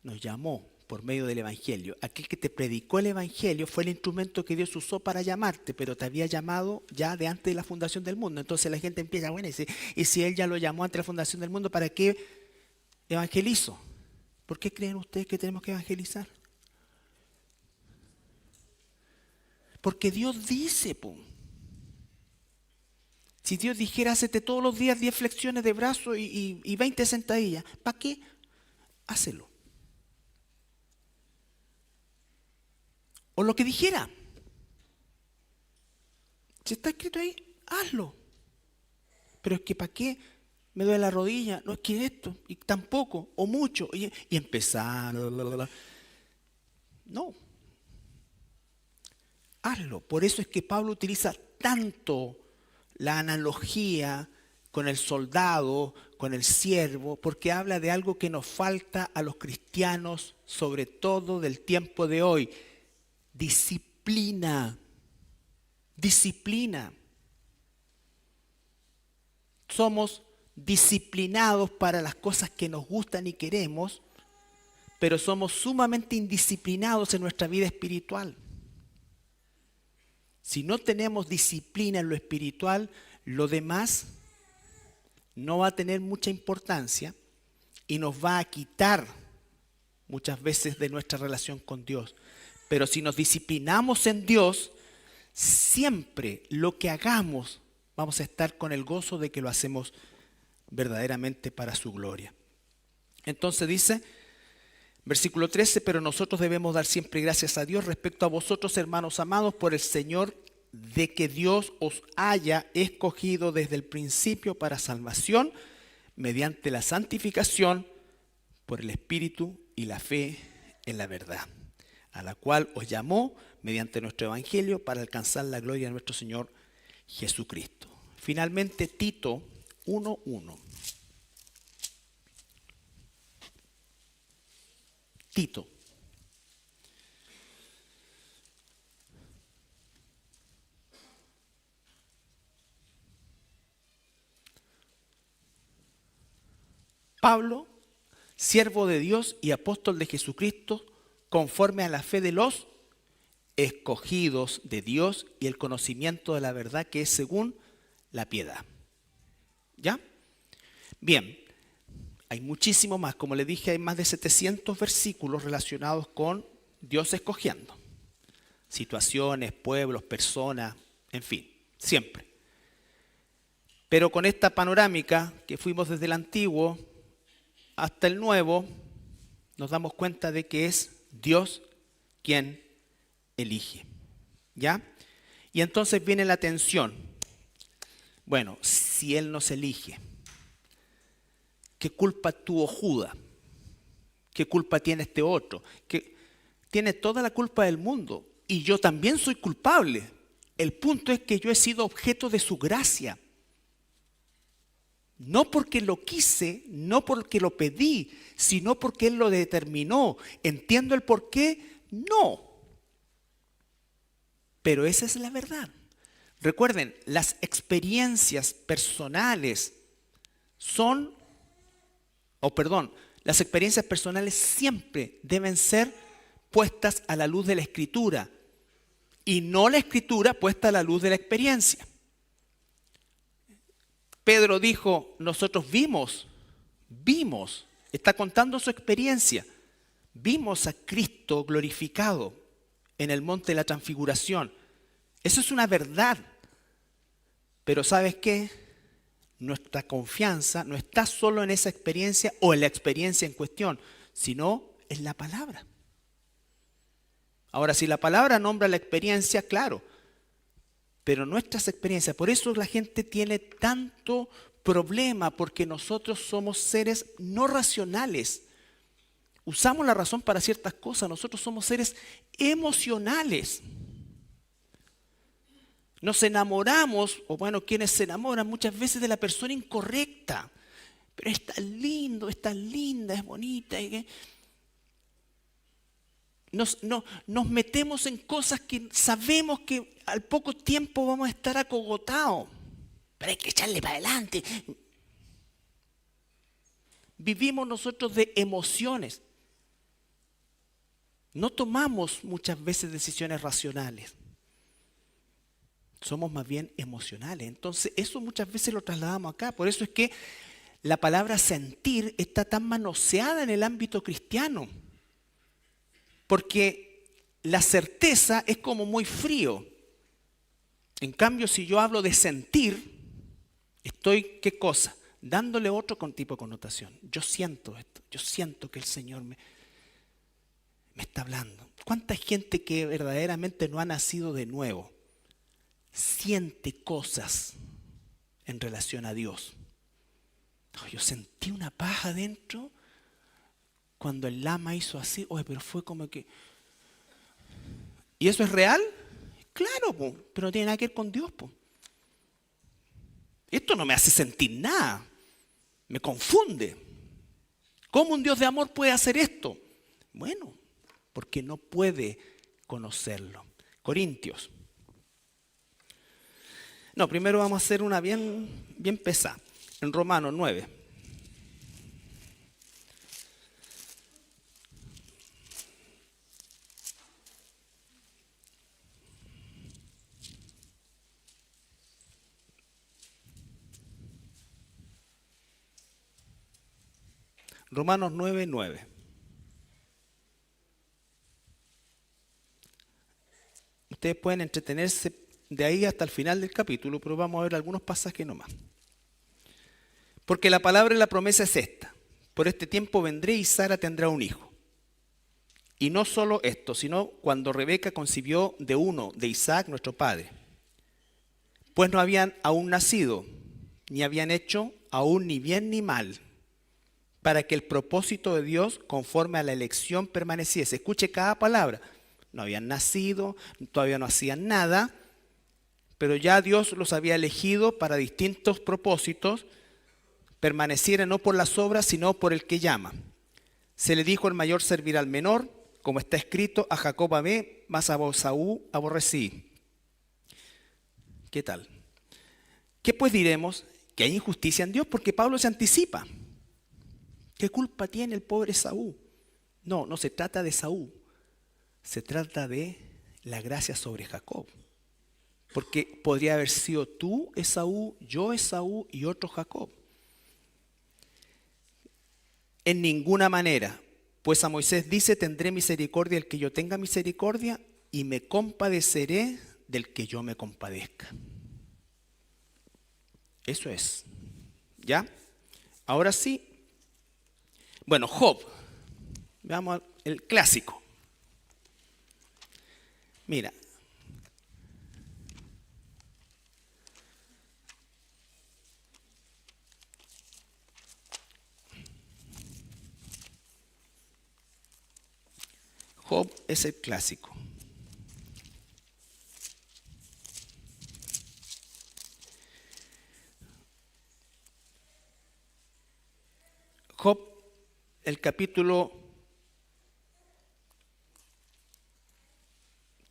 Nos llamó por medio del Evangelio. Aquel que te predicó el Evangelio fue el instrumento que Dios usó para llamarte, pero te había llamado ya de antes de la fundación del mundo. Entonces la gente empieza, bueno, y si Él ya lo llamó antes de la fundación del mundo, ¿para qué evangelizo? ¿Por qué creen ustedes que tenemos que evangelizar? Porque Dios dice, pum. Si Dios dijera, hacete todos los días 10 flexiones de brazo y 20 sentadillas, ¿para qué? Hácelo. O lo que dijera. Si está escrito ahí, hazlo. Pero es que ¿para qué me duele la rodilla? No es que esto, y tampoco, o mucho, y empezar. No. Hazlo. Por eso es que Pablo utiliza tanto la analogía con el soldado, con el siervo, porque habla de algo que nos falta a los cristianos, sobre todo del tiempo de hoy. Disciplina. Disciplina. Somos disciplinados para las cosas que nos gustan y queremos, pero somos sumamente indisciplinados en nuestra vida espiritual. Si no tenemos disciplina en lo espiritual, lo demás no va a tener mucha importancia y nos va a quitar muchas veces de nuestra relación con Dios. Pero si nos disciplinamos en Dios, siempre lo que hagamos vamos a estar con el gozo de que lo hacemos verdaderamente para su gloria. Entonces dice, versículo 13, pero nosotros debemos dar siempre gracias a Dios respecto a vosotros, hermanos amados, por el Señor, de que Dios os haya escogido desde el principio para salvación, mediante la santificación por el Espíritu y la fe en la verdad, a la cual os llamó mediante nuestro Evangelio para alcanzar la gloria de nuestro Señor Jesucristo. Finalmente, Tito 1:1. Tito. Pablo, siervo de Dios y apóstol de Jesucristo, conforme a la fe de los escogidos de Dios y el conocimiento de la verdad que es según la piedad. ¿Ya? Bien, hay muchísimo más. Como le dije, hay más de 700 versículos relacionados con Dios escogiendo. Situaciones, pueblos, personas, en fin, siempre. Pero con esta panorámica que fuimos desde el Antiguo hasta el Nuevo, nos damos cuenta de que es Dios quien elige. ¿Ya? Y entonces viene la tensión. Bueno, si Él nos elige, ¿qué culpa tuvo Judas? ¿Qué culpa tiene este otro? Que tiene toda la culpa del mundo. Y yo también soy culpable. El punto es que yo he sido objeto de su gracia. No porque lo quise, no porque lo pedí, sino porque Él lo determinó. ¿Entiendo el por qué? No. Pero esa es la verdad. Recuerden, las experiencias personales las experiencias personales siempre deben ser puestas a la luz de la Escritura y no la Escritura puesta a la luz de la experiencia. Pedro dijo, nosotros vimos, está contando su experiencia, vimos a Cristo glorificado en el monte de la transfiguración. Eso es una verdad. Pero ¿sabes qué? Nuestra confianza no está solo en esa experiencia o en la experiencia en cuestión, sino en la palabra. Ahora, si la palabra nombra la experiencia, claro, pero nuestras experiencias, por eso la gente tiene tanto problema, porque nosotros somos seres no racionales. Usamos la razón para ciertas cosas, nosotros somos seres emocionales. Nos enamoramos, o bueno, quienes se enamoran muchas veces de la persona incorrecta. Pero es tan lindo, es tan linda, es bonita. Nos metemos en cosas que sabemos que al poco tiempo vamos a estar acogotados. Pero hay que echarle para adelante. Vivimos nosotros de emociones. No tomamos muchas veces decisiones racionales. Somos más bien emocionales. Entonces, eso muchas veces lo trasladamos acá. Por eso es que la palabra sentir está tan manoseada en el ámbito cristiano. Porque la certeza es como muy frío. En cambio, si yo hablo de sentir, estoy, ¿qué cosa? Dándole otro tipo de connotación. Yo siento esto. Yo siento que el Señor me está hablando. ¿Cuánta gente que verdaderamente no ha nacido de nuevo siente cosas en relación a Dios? Yo sentí una paz adentro cuando el lama hizo así. Oye, pero fue como que... ¿Y eso es real? Claro, po, pero no tiene nada que ver con Dios. Po. Esto no me hace sentir nada. Me confunde. ¿Cómo un Dios de amor puede hacer esto? Bueno, porque no puede conocerlo. Corintios. No, primero vamos a hacer una bien pesada. En Romanos 9. Romanos 9:9. Ustedes pueden entretenerse de ahí hasta el final del capítulo, pero vamos a ver algunos pasajes nomás. Porque la palabra y la promesa es esta: por este tiempo vendré y Sara tendrá un hijo. Y no solo esto, sino cuando Rebeca concibió de uno, de Isaac, nuestro padre. Pues no habían aún nacido, ni habían hecho aún ni bien ni mal, para que el propósito de Dios conforme a la elección permaneciese. Escuche cada palabra. No habían nacido, todavía no hacían nada, pero ya Dios los había elegido para distintos propósitos, permaneciera no por las obras, sino por el que llama. Se le dijo: el mayor servirá al menor, como está escrito: a Jacob amé, mas a Esaú aborrecí. ¿Qué tal? ¿Qué pues diremos? Que hay injusticia en Dios, porque Pablo se anticipa. ¿Qué culpa tiene el pobre Esaú? No se trata de Esaú, se trata de la gracia sobre Jacob. Porque podría haber sido tú Esaú, yo Esaú y otro Jacob. En ninguna manera, pues a Moisés dice: tendré misericordia del que yo tenga misericordia, y me compadeceré del que yo me compadezca. Eso es. ¿Ya? Ahora sí. Bueno, Job. Veamos el clásico. Mira. Job es el clásico. Job, el capítulo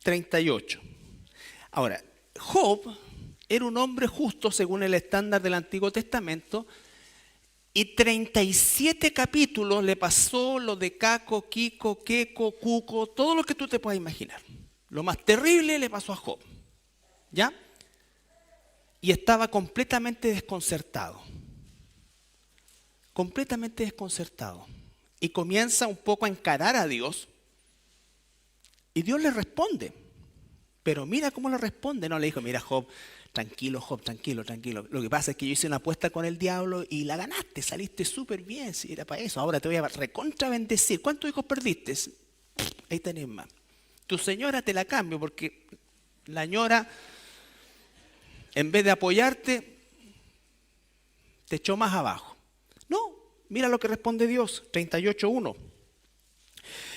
38. Ahora, Job era un hombre justo según el estándar del Antiguo Testamento y 37 capítulos le pasó lo de Caco, Kiko, Queco, Cuco, todo lo que tú te puedas imaginar. Lo más terrible le pasó a Job, ¿ya? Y estaba completamente desconcertado. Completamente desconcertado. Y comienza un poco a encarar a Dios. Y Dios le responde. Pero mira cómo le responde. No le dijo, mira Job, tranquilo, tranquilo. Lo que pasa es que yo hice una apuesta con el diablo y la ganaste, saliste súper bien, si era para eso. Ahora te voy a recontra bendecir. ¿Cuántos hijos perdiste? Ahí tenés más. Tu señora te la cambio porque la ñora, en vez de apoyarte, te echó más abajo. No, mira lo que responde Dios, 38:1.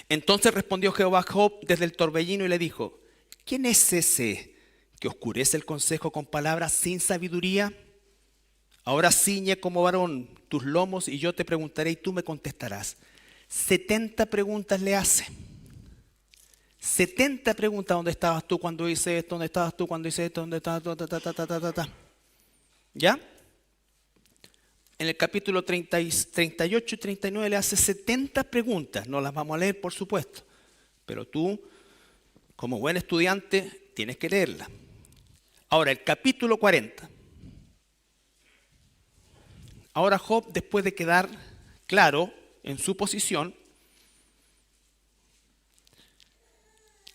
Entonces respondió Jehová a Job desde el torbellino y le dijo, ¿quién es ese que oscurece el consejo con palabras sin sabiduría? Ahora ciñe como varón tus lomos y yo te preguntaré y tú me contestarás. 70 preguntas le hace. 70 preguntas. ¿Dónde estabas tú cuando hice esto? ¿Dónde estabas tú cuando hice esto? ¿Dónde estabas tú? ¿Ya? En el capítulo 38 y 39 le hace 70 preguntas. No las vamos a leer, por supuesto. Pero tú, como buen estudiante, tienes que leerlas. Ahora, el capítulo 40. Ahora Job, después de quedar claro en su posición,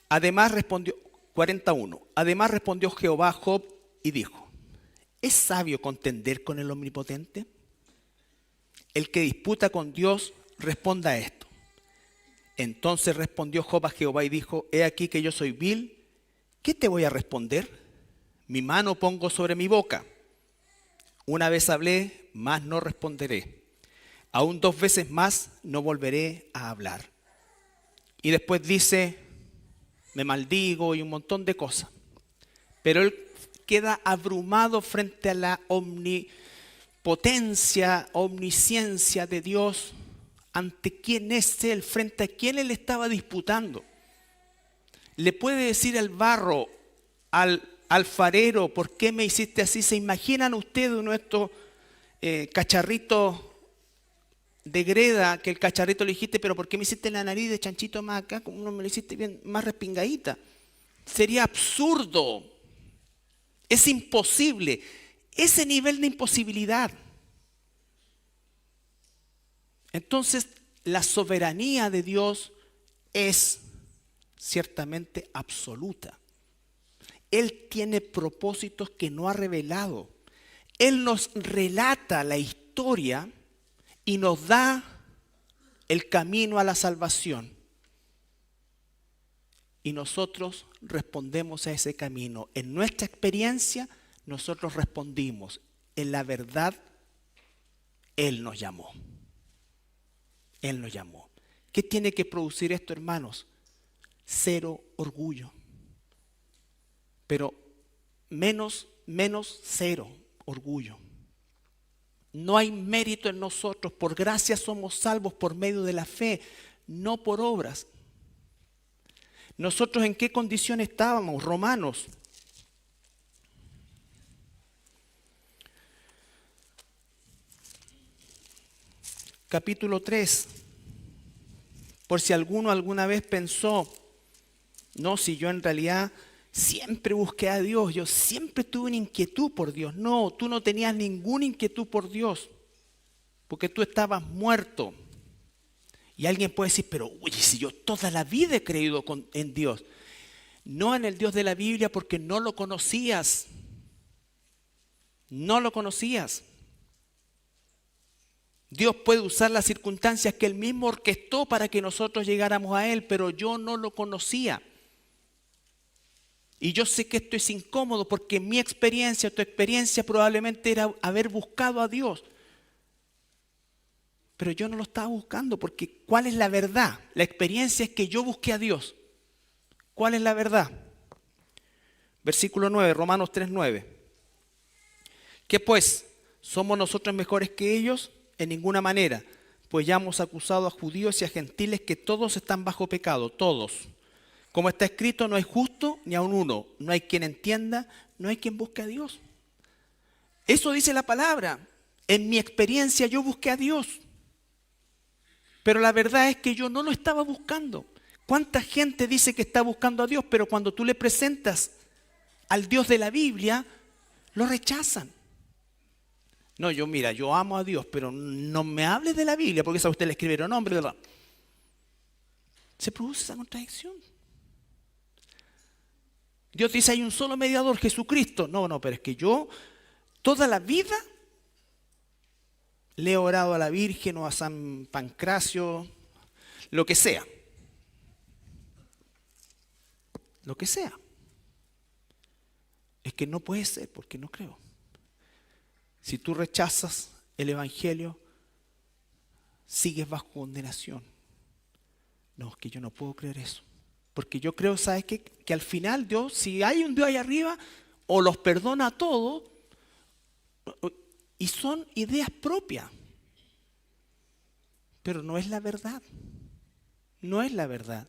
además respondió, 41. Además respondió Jehová a Job y dijo, ¿es sabio contender con el Omnipotente? El que disputa con Dios, responda a esto. Entonces respondió Job a Jehová y dijo, he aquí que yo soy vil, ¿qué te voy a responder? Mi mano pongo sobre mi boca. Una vez hablé, más no responderé. Aún 2 veces más no volveré a hablar. Y después dice, me maldigo y un montón de cosas. Pero él queda abrumado frente a la omnipotencia, omnisciencia de Dios. ¿Ante quién es él? ¿Frente a quién él estaba disputando? Le puede decir al barro, al alfarero, ¿por qué me hiciste así? ¿Se imaginan ustedes uno de estos cacharritos de greda que el cacharrito le dijiste, pero ¿por qué me hiciste la nariz de chanchito más acá? ¿Cómo no me lo hiciste bien, más respingadita? Sería absurdo. Es imposible. Ese nivel de imposibilidad. Entonces, la soberanía de Dios es ciertamente absoluta. Él tiene propósitos que no ha revelado. Él nos relata la historia y nos da el camino a la salvación. Y nosotros respondemos a ese camino. En nuestra experiencia, nosotros respondimos. En la verdad, Él nos llamó. Él nos llamó. ¿Qué tiene que producir esto, hermanos? 0 orgullo. Pero menos 0 orgullo. No hay mérito en nosotros. Por gracia somos salvos por medio de la fe, no por obras. ¿Nosotros en qué condición estábamos? Romanos. Capítulo 3. Por si alguno alguna vez pensó, no, si yo en realidad siempre busqué a Dios, yo siempre tuve una inquietud por Dios. No, tú no tenías ninguna inquietud por Dios, porque tú estabas muerto. Y alguien puede decir, pero oye, si yo toda la vida he creído en Dios. No en el Dios de la Biblia porque no lo conocías. No lo conocías. Dios puede usar las circunstancias que Él mismo orquestó para que nosotros llegáramos a Él, pero yo no lo conocía. Y yo sé que esto es incómodo porque mi experiencia, tu experiencia probablemente era haber buscado a Dios. Pero yo no lo estaba buscando porque ¿cuál es la verdad? La experiencia es que yo busqué a Dios. ¿Cuál es la verdad? Versículo 9, Romanos 3:9. ¿Qué pues? ¿Somos nosotros mejores que ellos? En ninguna manera, pues ya hemos acusado a judíos y a gentiles que todos están bajo pecado, todos. Como está escrito, no hay justo ni aun uno, no hay quien entienda, no hay quien busque a Dios. Eso dice la palabra. En mi experiencia yo busqué a Dios, pero la verdad es que yo no lo estaba buscando. ¿Cuánta gente dice que está buscando a Dios, pero cuando tú le presentas al Dios de la Biblia, lo rechazan? No, yo amo a Dios, pero no me hables de la Biblia, porque a usted le escribieron nombre, ¿verdad? Se produce esa contradicción. Dios dice, hay un solo mediador, Jesucristo. No, pero es que yo toda la vida le he orado a la Virgen o a San Pancracio, lo que sea. Lo que sea. Es que no puede ser, porque no creo. Si tú rechazas el Evangelio, sigues bajo condenación. No, es que yo no puedo creer eso. Porque yo creo, ¿sabes qué? Que al final Dios, si hay un Dios ahí arriba, o los perdona a todos, y son ideas propias. Pero no es la verdad. No es la verdad.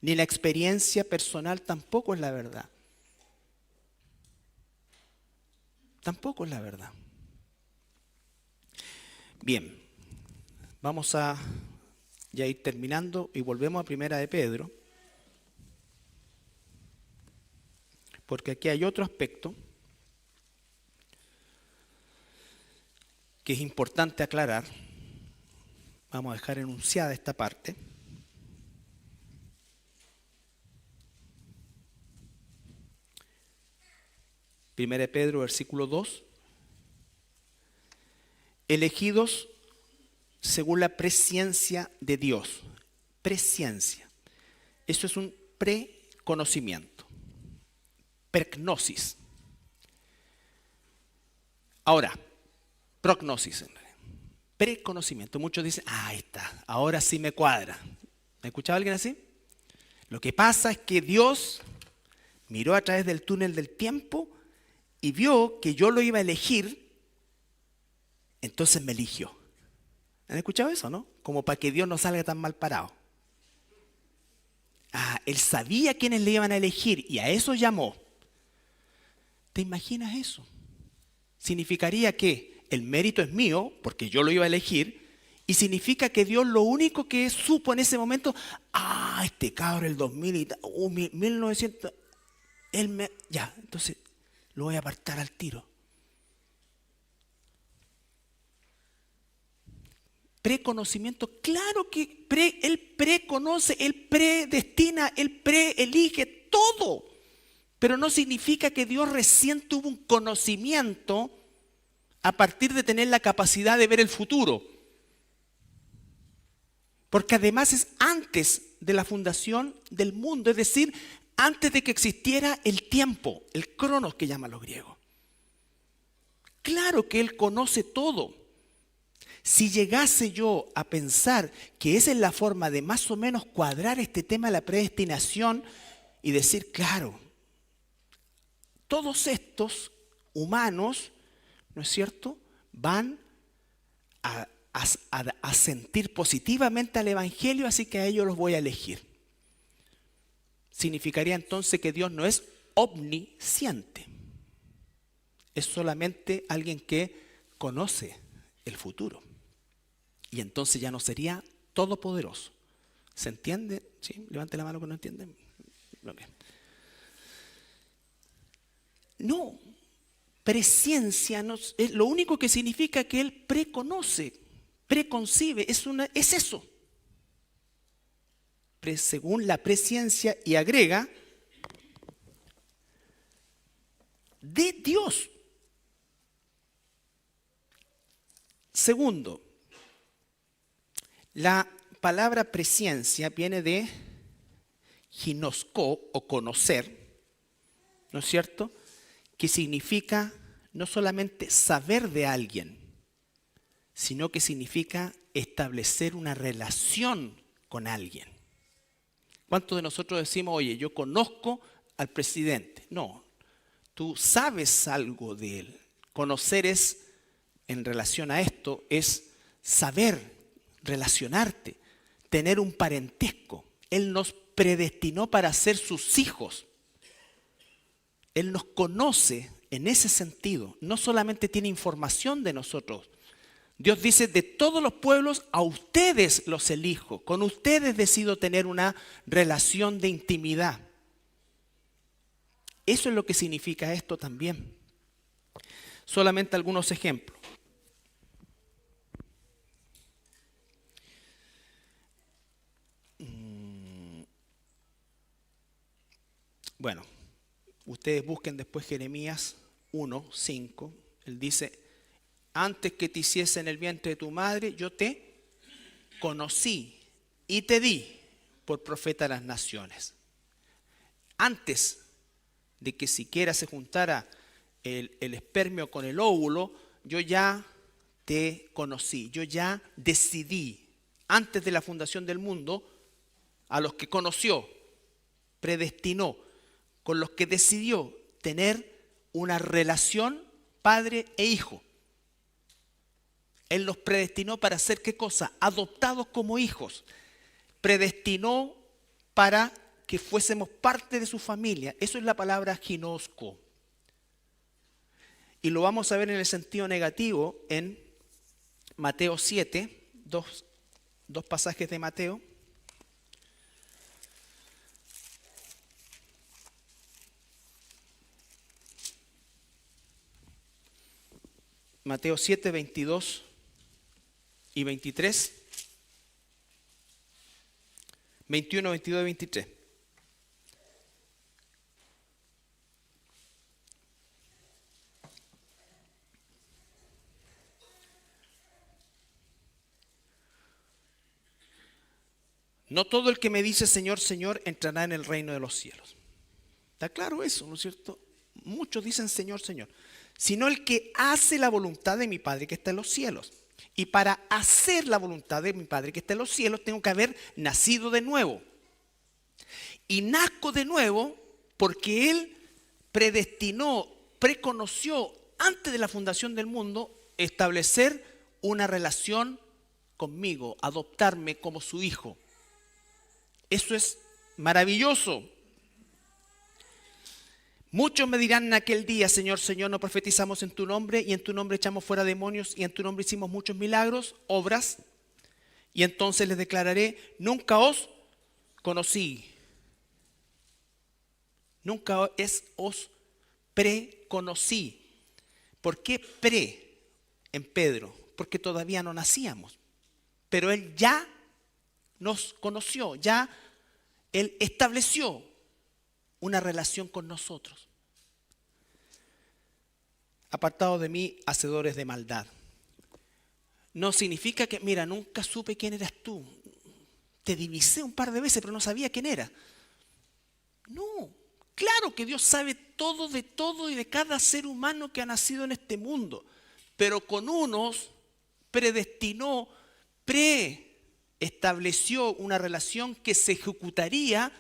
Ni la experiencia personal tampoco es la verdad. Tampoco es la verdad. Bien, vamos a ya ir terminando y volvemos a Primera de Pedro, porque aquí hay otro aspecto que es importante aclarar. Vamos a dejar enunciada esta parte. Primera de Pedro, versículo 2. Elegidos según la presciencia de Dios. Presciencia. Eso es un preconocimiento. Pergnosis. Ahora, prognosis. Preconocimiento. Muchos dicen, ahí está, ahora sí me cuadra. ¿Me ha escuchado alguien así? Lo que pasa es que Dios miró a través del túnel del tiempo y vio que yo lo iba a elegir, entonces me eligió. ¿Han escuchado eso, no? Como para que Dios no salga tan mal parado. Él sabía quiénes le iban a elegir y a eso llamó. ¿Te imaginas eso? Significaría que el mérito es mío, porque yo lo iba a elegir, y significa que Dios lo único que supo en ese momento, este cabro el 2000 y 1900, ya, entonces lo voy a apartar al tiro. Preconocimiento, claro que Él preconoce, Él predestina, Él preelige todo. Pero no significa que Dios recién tuvo un conocimiento a partir de tener la capacidad de ver el futuro. Porque además es antes de la fundación del mundo, es decir, antes de que existiera el tiempo, el cronos que llaman los griegos. Claro que Él conoce todo. Si llegase yo a pensar que esa es la forma de más o menos cuadrar este tema de la predestinación y decir, claro, todos estos humanos, ¿no es cierto?, van a sentir positivamente al Evangelio, así que a ellos los voy a elegir. Significaría entonces que Dios no es omnisciente, es solamente alguien que conoce el futuro. Y entonces ya no sería todopoderoso. ¿Se entiende? ¿Sí? Levante la mano que no entienden. No, presciencia es lo único que significa que Él preconoce, preconcibe, es eso. Según la presciencia, y agrega, de Dios. Segundo, la palabra presciencia viene de ginosko o conocer, ¿no es cierto? Que significa no solamente saber de alguien, sino que significa establecer una relación con alguien. ¿Cuántos de nosotros decimos, oye, yo conozco al presidente? No, tú sabes algo de él. Conocer es, en relación a esto, es saber, relacionarte, tener un parentesco. Él nos predestinó para ser sus hijos. Él nos conoce en ese sentido. No solamente tiene información de nosotros. Dios dice, de todos los pueblos a ustedes los elijo. Con ustedes decido tener una relación de intimidad. Eso es lo que significa esto también. Solamente algunos ejemplos. Bueno, ustedes busquen después Jeremías 1:5. Él dice, antes que te hiciese en el vientre de tu madre, yo te conocí y te di por profeta a las naciones. Antes de que siquiera se juntara el espermio con el óvulo, yo ya te conocí, yo ya decidí, antes de la fundación del mundo, a los que conoció, predestinó, con los que decidió tener una relación padre e hijo. Él los predestinó para hacer ¿qué cosa? Adoptados como hijos. Predestinó para que fuésemos parte de su familia. Eso es la palabra ginosco. Y lo vamos a ver en el sentido negativo en Mateo 7, dos pasajes de Mateo. Mateo 7, 22 y 23. 21, 22 y 23. No todo el que me dice Señor, Señor entrará en el reino de los cielos. ¿Está claro eso, no es cierto? Muchos dicen Señor, Señor. Sino el que hace la voluntad de mi Padre que está en los cielos. Y para hacer la voluntad de mi Padre que está en los cielos, tengo que haber nacido de nuevo. Y nazco de nuevo porque Él predestinó, preconoció antes de la fundación del mundo establecer una relación conmigo, adoptarme como su hijo. Eso es maravilloso. Muchos me dirán en aquel día, Señor, Señor, no profetizamos en tu nombre y en tu nombre echamos fuera demonios y en tu nombre hicimos muchos milagros, obras. Y entonces les declararé, nunca os conocí. Nunca os preconocí. ¿Por qué pre en Pedro? Porque todavía no nacíamos. Pero Él ya nos conoció, ya Él estableció una relación con nosotros. Apartados de mí, hacedores de maldad. No significa que, mira, nunca supe quién eras tú. Te divisé un par de veces, pero no sabía quién era. No, claro que Dios sabe todo y de cada ser humano que ha nacido en este mundo. Pero con unos predestinó, estableció una relación que se ejecutaría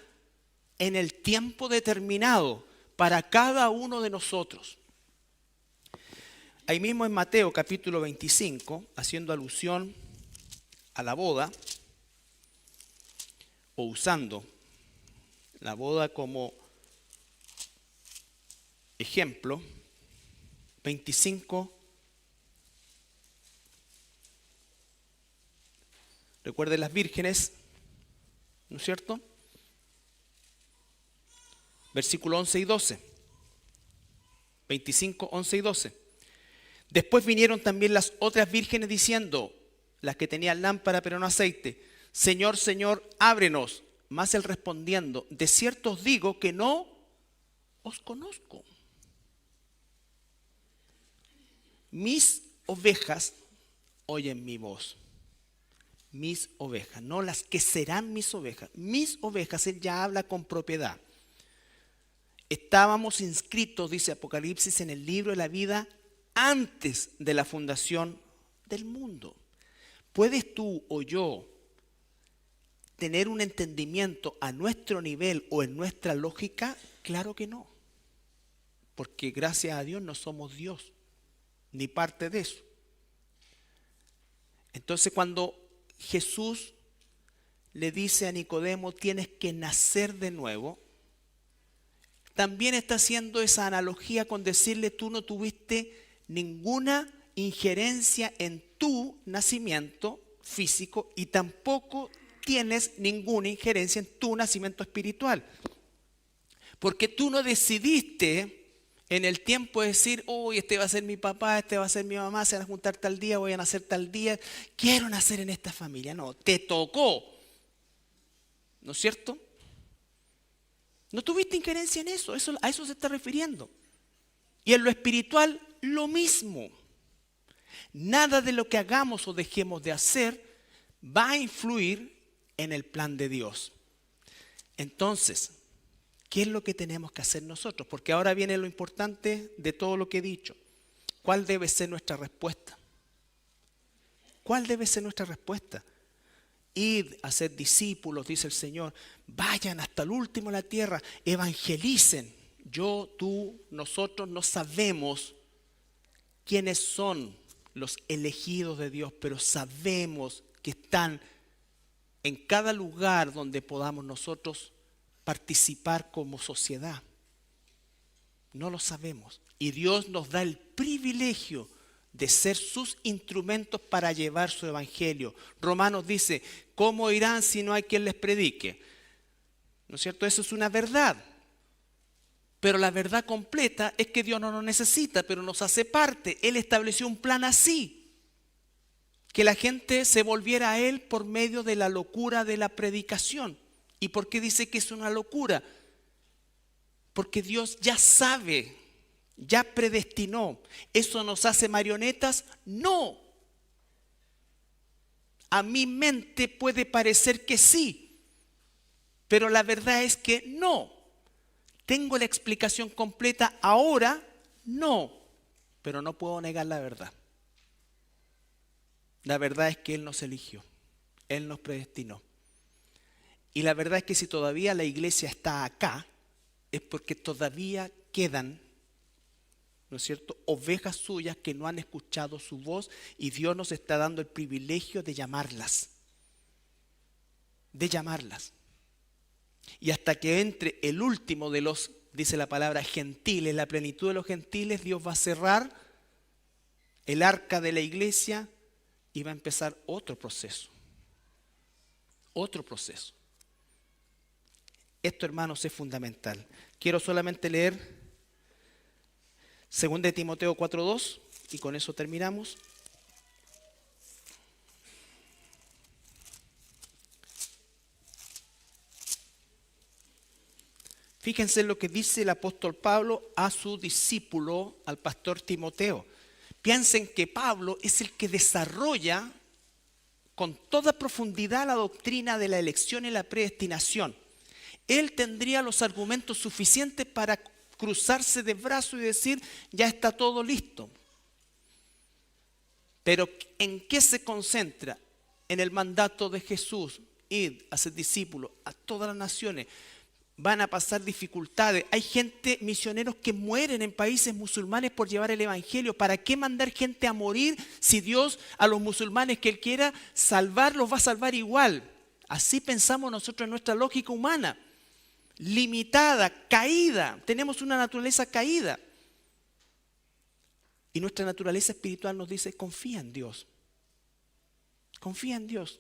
en el tiempo determinado para cada uno de nosotros. Ahí mismo en Mateo capítulo 25, haciendo alusión a la boda, o usando la boda como ejemplo, 25. Recuerden las vírgenes, ¿no es cierto? Versículo 11 y 12. 25, 11 y 12. Después vinieron también las otras vírgenes diciendo, las que tenían lámpara pero no aceite, Señor, Señor, ábrenos. Mas él respondiendo, de cierto os digo que no os conozco. Mis ovejas oyen mi voz. Mis ovejas, no las que serán mis ovejas. Mis ovejas, él ya habla con propiedad. Estábamos inscritos, dice Apocalipsis, en el libro de la vida antes de la fundación del mundo. ¿Puedes tú o yo tener un entendimiento a nuestro nivel o en nuestra lógica? Claro que no. Porque gracias a Dios no somos Dios, ni parte de eso. Entonces cuando Jesús le dice a Nicodemo, tienes que nacer de nuevo, también está haciendo esa analogía con decirle, tú no tuviste ninguna injerencia en tu nacimiento físico y tampoco tienes ninguna injerencia en tu nacimiento espiritual. Porque tú no decidiste en el tiempo decir, uy, este va a ser mi papá, este va a ser mi mamá, se van a juntar tal día, voy a nacer tal día, quiero nacer en esta familia. No, te tocó. ¿No es cierto? No tuviste injerencia en eso, a eso se está refiriendo. Y en lo espiritual, lo mismo. Nada de lo que hagamos o dejemos de hacer va a influir en el plan de Dios. Entonces, ¿qué es lo que tenemos que hacer nosotros? Porque ahora viene lo importante de todo lo que he dicho. ¿Cuál debe ser nuestra respuesta? ¿Cuál debe ser nuestra respuesta? Id a ser discípulos, dice el Señor. Vayan hasta el último de la tierra, evangelicen. Yo, tú, nosotros no sabemos quiénes son los elegidos de Dios, pero sabemos que están en cada lugar donde podamos nosotros participar como sociedad. No lo sabemos. Y Dios nos da el privilegio de ser sus instrumentos para llevar su evangelio. Romanos dice, ¿cómo irán si no hay quien les predique? ¿No es cierto? Eso es una verdad. Pero la verdad completa es que Dios no nos necesita, pero nos hace parte. Él estableció un plan así, que la gente se volviera a Él por medio de la locura de la predicación. ¿Y por qué dice que es una locura? Porque Dios ya sabe, ya predestinó. ¿Eso nos hace marionetas? No. A mi mente puede parecer que sí, pero la verdad es que no. ¿Tengo la explicación completa ahora? No, pero no puedo negar la verdad. La verdad es que Él nos eligió, Él nos predestinó. Y la verdad es que si todavía la iglesia está acá, es porque todavía quedan, ¿no es cierto?, ovejas suyas que no han escuchado su voz y Dios nos está dando el privilegio de llamarlas. De llamarlas. Y hasta que entre el último de los, dice la palabra, gentiles, la plenitud de los gentiles, Dios va a cerrar el arca de la iglesia y va a empezar otro proceso. Otro proceso. Esto, hermanos, es fundamental. Quiero solamente leer 2 Timoteo 4:2 y con eso terminamos. Fíjense lo que dice el apóstol Pablo a su discípulo, al pastor Timoteo. Piensen que Pablo es el que desarrolla con toda profundidad la doctrina de la elección y la predestinación. Él tendría los argumentos suficientes para cruzarse de brazos y decir, ya está todo listo. Pero ¿en qué se concentra? En el mandato de Jesús, id a ser discípulos a todas las naciones. Van a pasar dificultades. Hay gente, misioneros que mueren en países musulmanes por llevar el evangelio. ¿Para qué mandar gente a morir si Dios a los musulmanes que Él quiera salvar los va a salvar igual? Así pensamos nosotros en nuestra lógica humana. Limitada, caída. Tenemos una naturaleza caída. Y nuestra naturaleza espiritual nos dice, confía en Dios. Confía en Dios.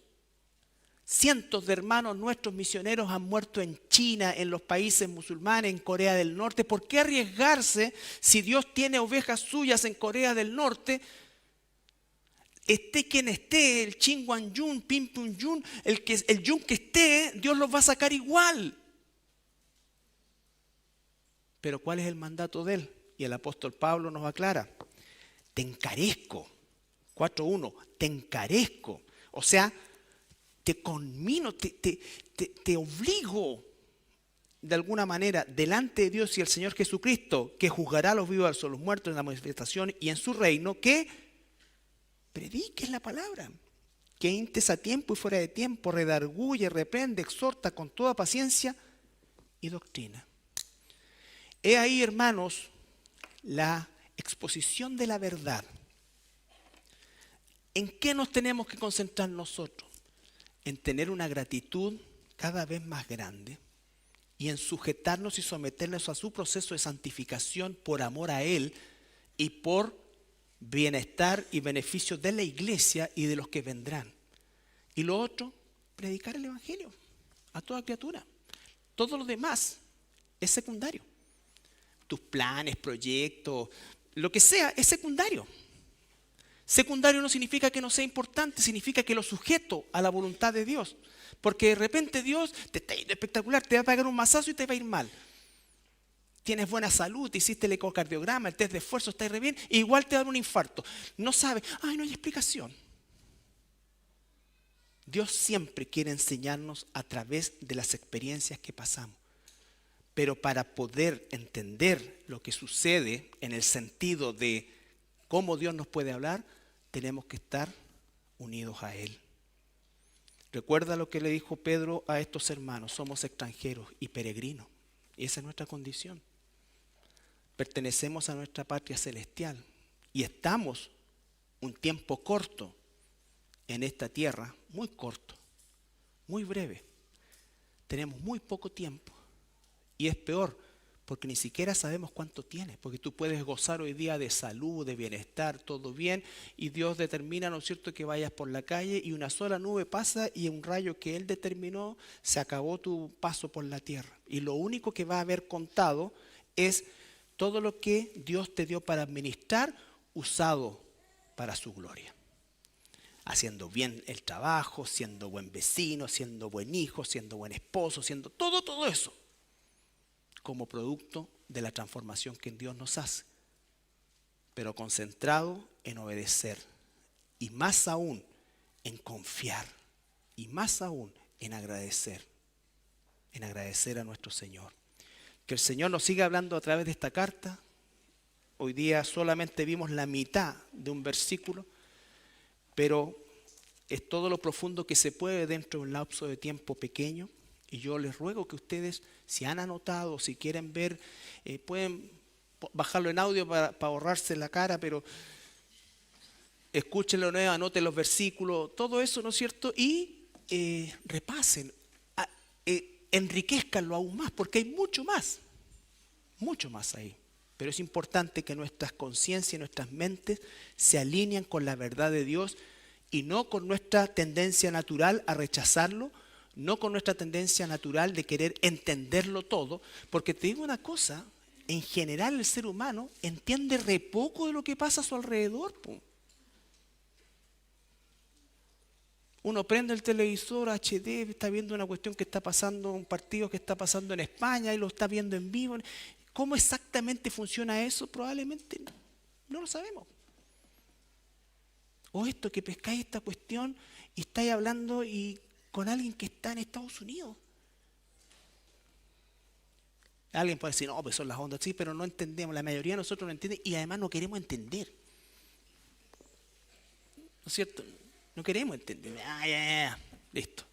Cientos de hermanos nuestros misioneros han muerto en China, en los países musulmanes, en Corea del Norte. ¿Por qué arriesgarse si Dios tiene ovejas suyas en Corea del Norte? Esté quien esté, el Chin Wan Yun, Pim Pum Yun, el Yun que esté, Dios los va a sacar igual. Pero ¿cuál es el mandato de Él? Y el apóstol Pablo nos aclara. Te encarezco 4:1, te encarezco. O sea, te conmino, te obligo de alguna manera delante de Dios y el Señor Jesucristo, que juzgará a los vivos y a los muertos en la manifestación y en su reino, que prediques la palabra, que instes a tiempo y fuera de tiempo, redarguye, reprende, exhorta con toda paciencia y doctrina. He ahí, hermanos, la exposición de la verdad. ¿En qué nos tenemos que concentrar nosotros? En tener una gratitud cada vez más grande y en sujetarnos y someternos a su proceso de santificación por amor a Él y por bienestar y beneficio de la iglesia y de los que vendrán. Y lo otro, predicar el evangelio a toda criatura. Todo lo demás es secundario. Tus planes, proyectos, lo que sea, es secundario. Secundario no significa que no sea importante, significa que lo sujeto a la voluntad de Dios. Porque de repente Dios te está yendo espectacular, te va a pagar un mazazo y te va a ir mal. Tienes buena salud, te hiciste el ecocardiograma, el test de esfuerzo, está re bien, e igual te va a dar un infarto. No sabes, no hay explicación. Dios siempre quiere enseñarnos a través de las experiencias que pasamos. Pero para poder entender lo que sucede en el sentido de cómo Dios nos puede hablar, tenemos que estar unidos a Él. Recuerda lo que le dijo Pedro a estos hermanos: somos extranjeros y peregrinos. Y esa es nuestra condición. Pertenecemos a nuestra patria celestial y estamos un tiempo corto en esta tierra, muy corto, muy breve. Tenemos muy poco tiempo y es peor porque ni siquiera sabemos cuánto tienes, porque tú puedes gozar hoy día de salud, de bienestar, todo bien, y Dios determina, ¿no es cierto?, que vayas por la calle y una sola nube pasa y un rayo que Él determinó, se acabó tu paso por la tierra. Y lo único que va a haber contado es todo lo que Dios te dio para administrar, usado para su gloria. Haciendo bien el trabajo, siendo buen vecino, siendo buen hijo, siendo buen esposo, siendo todo eso, como producto de la transformación que Dios nos hace, pero concentrado en obedecer y más aún en confiar y más aún en agradecer a nuestro Señor. Que el Señor nos siga hablando a través de esta carta. Hoy día solamente vimos la mitad de un versículo, pero es todo lo profundo que se puede dentro de un lapso de tiempo pequeño. Y yo les ruego que ustedes, si han anotado, si quieren ver, pueden bajarlo en audio para ahorrarse la cara, pero escúchenlo nuevo, anoten los versículos, todo eso, ¿no es cierto? Y repasen, enriquezcanlo aún más, porque hay mucho más ahí. Pero es importante que nuestras conciencias y nuestras mentes se alineen con la verdad de Dios y no con nuestra tendencia natural a rechazarlo, no con nuestra tendencia natural de querer entenderlo todo, porque te digo una cosa, en general el ser humano entiende re poco de lo que pasa a su alrededor. Uno prende el televisor HD, está viendo una cuestión que está pasando, un partido que está pasando en España y lo está viendo en vivo. ¿Cómo exactamente funciona eso? Probablemente no lo sabemos. O esto, que pescáis esta cuestión y estáis hablando con alguien que está en Estados Unidos. Alguien puede decir, no, pues son las ondas, sí, pero no entendemos. La mayoría de nosotros no entiende y además no queremos entender. ¿No es cierto? No queremos entender. Ya, listo.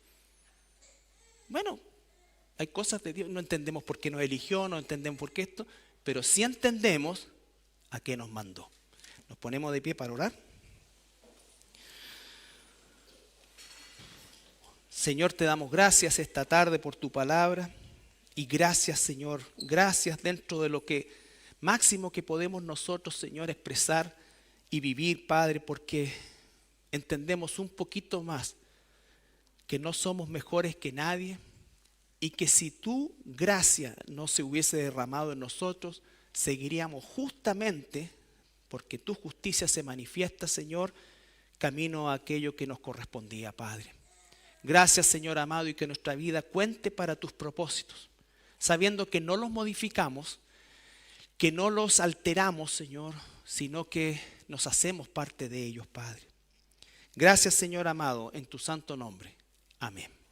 Bueno, hay cosas de Dios, no entendemos por qué nos eligió, no entendemos por qué esto, pero sí entendemos a qué nos mandó. Nos ponemos de pie para orar. Señor, te damos gracias esta tarde por tu palabra y gracias, Señor, gracias dentro de lo que máximo que podemos nosotros, Señor, expresar y vivir, Padre, porque entendemos un poquito más que no somos mejores que nadie y que si tu gracia no se hubiese derramado en nosotros, seguiríamos justamente, porque tu justicia se manifiesta, Señor, camino a aquello que nos correspondía, Padre. Gracias, Señor amado, y que nuestra vida cuente para tus propósitos, sabiendo que no los modificamos, que no los alteramos, Señor, sino que nos hacemos parte de ellos, Padre. Gracias, Señor amado, en tu santo nombre. Amén.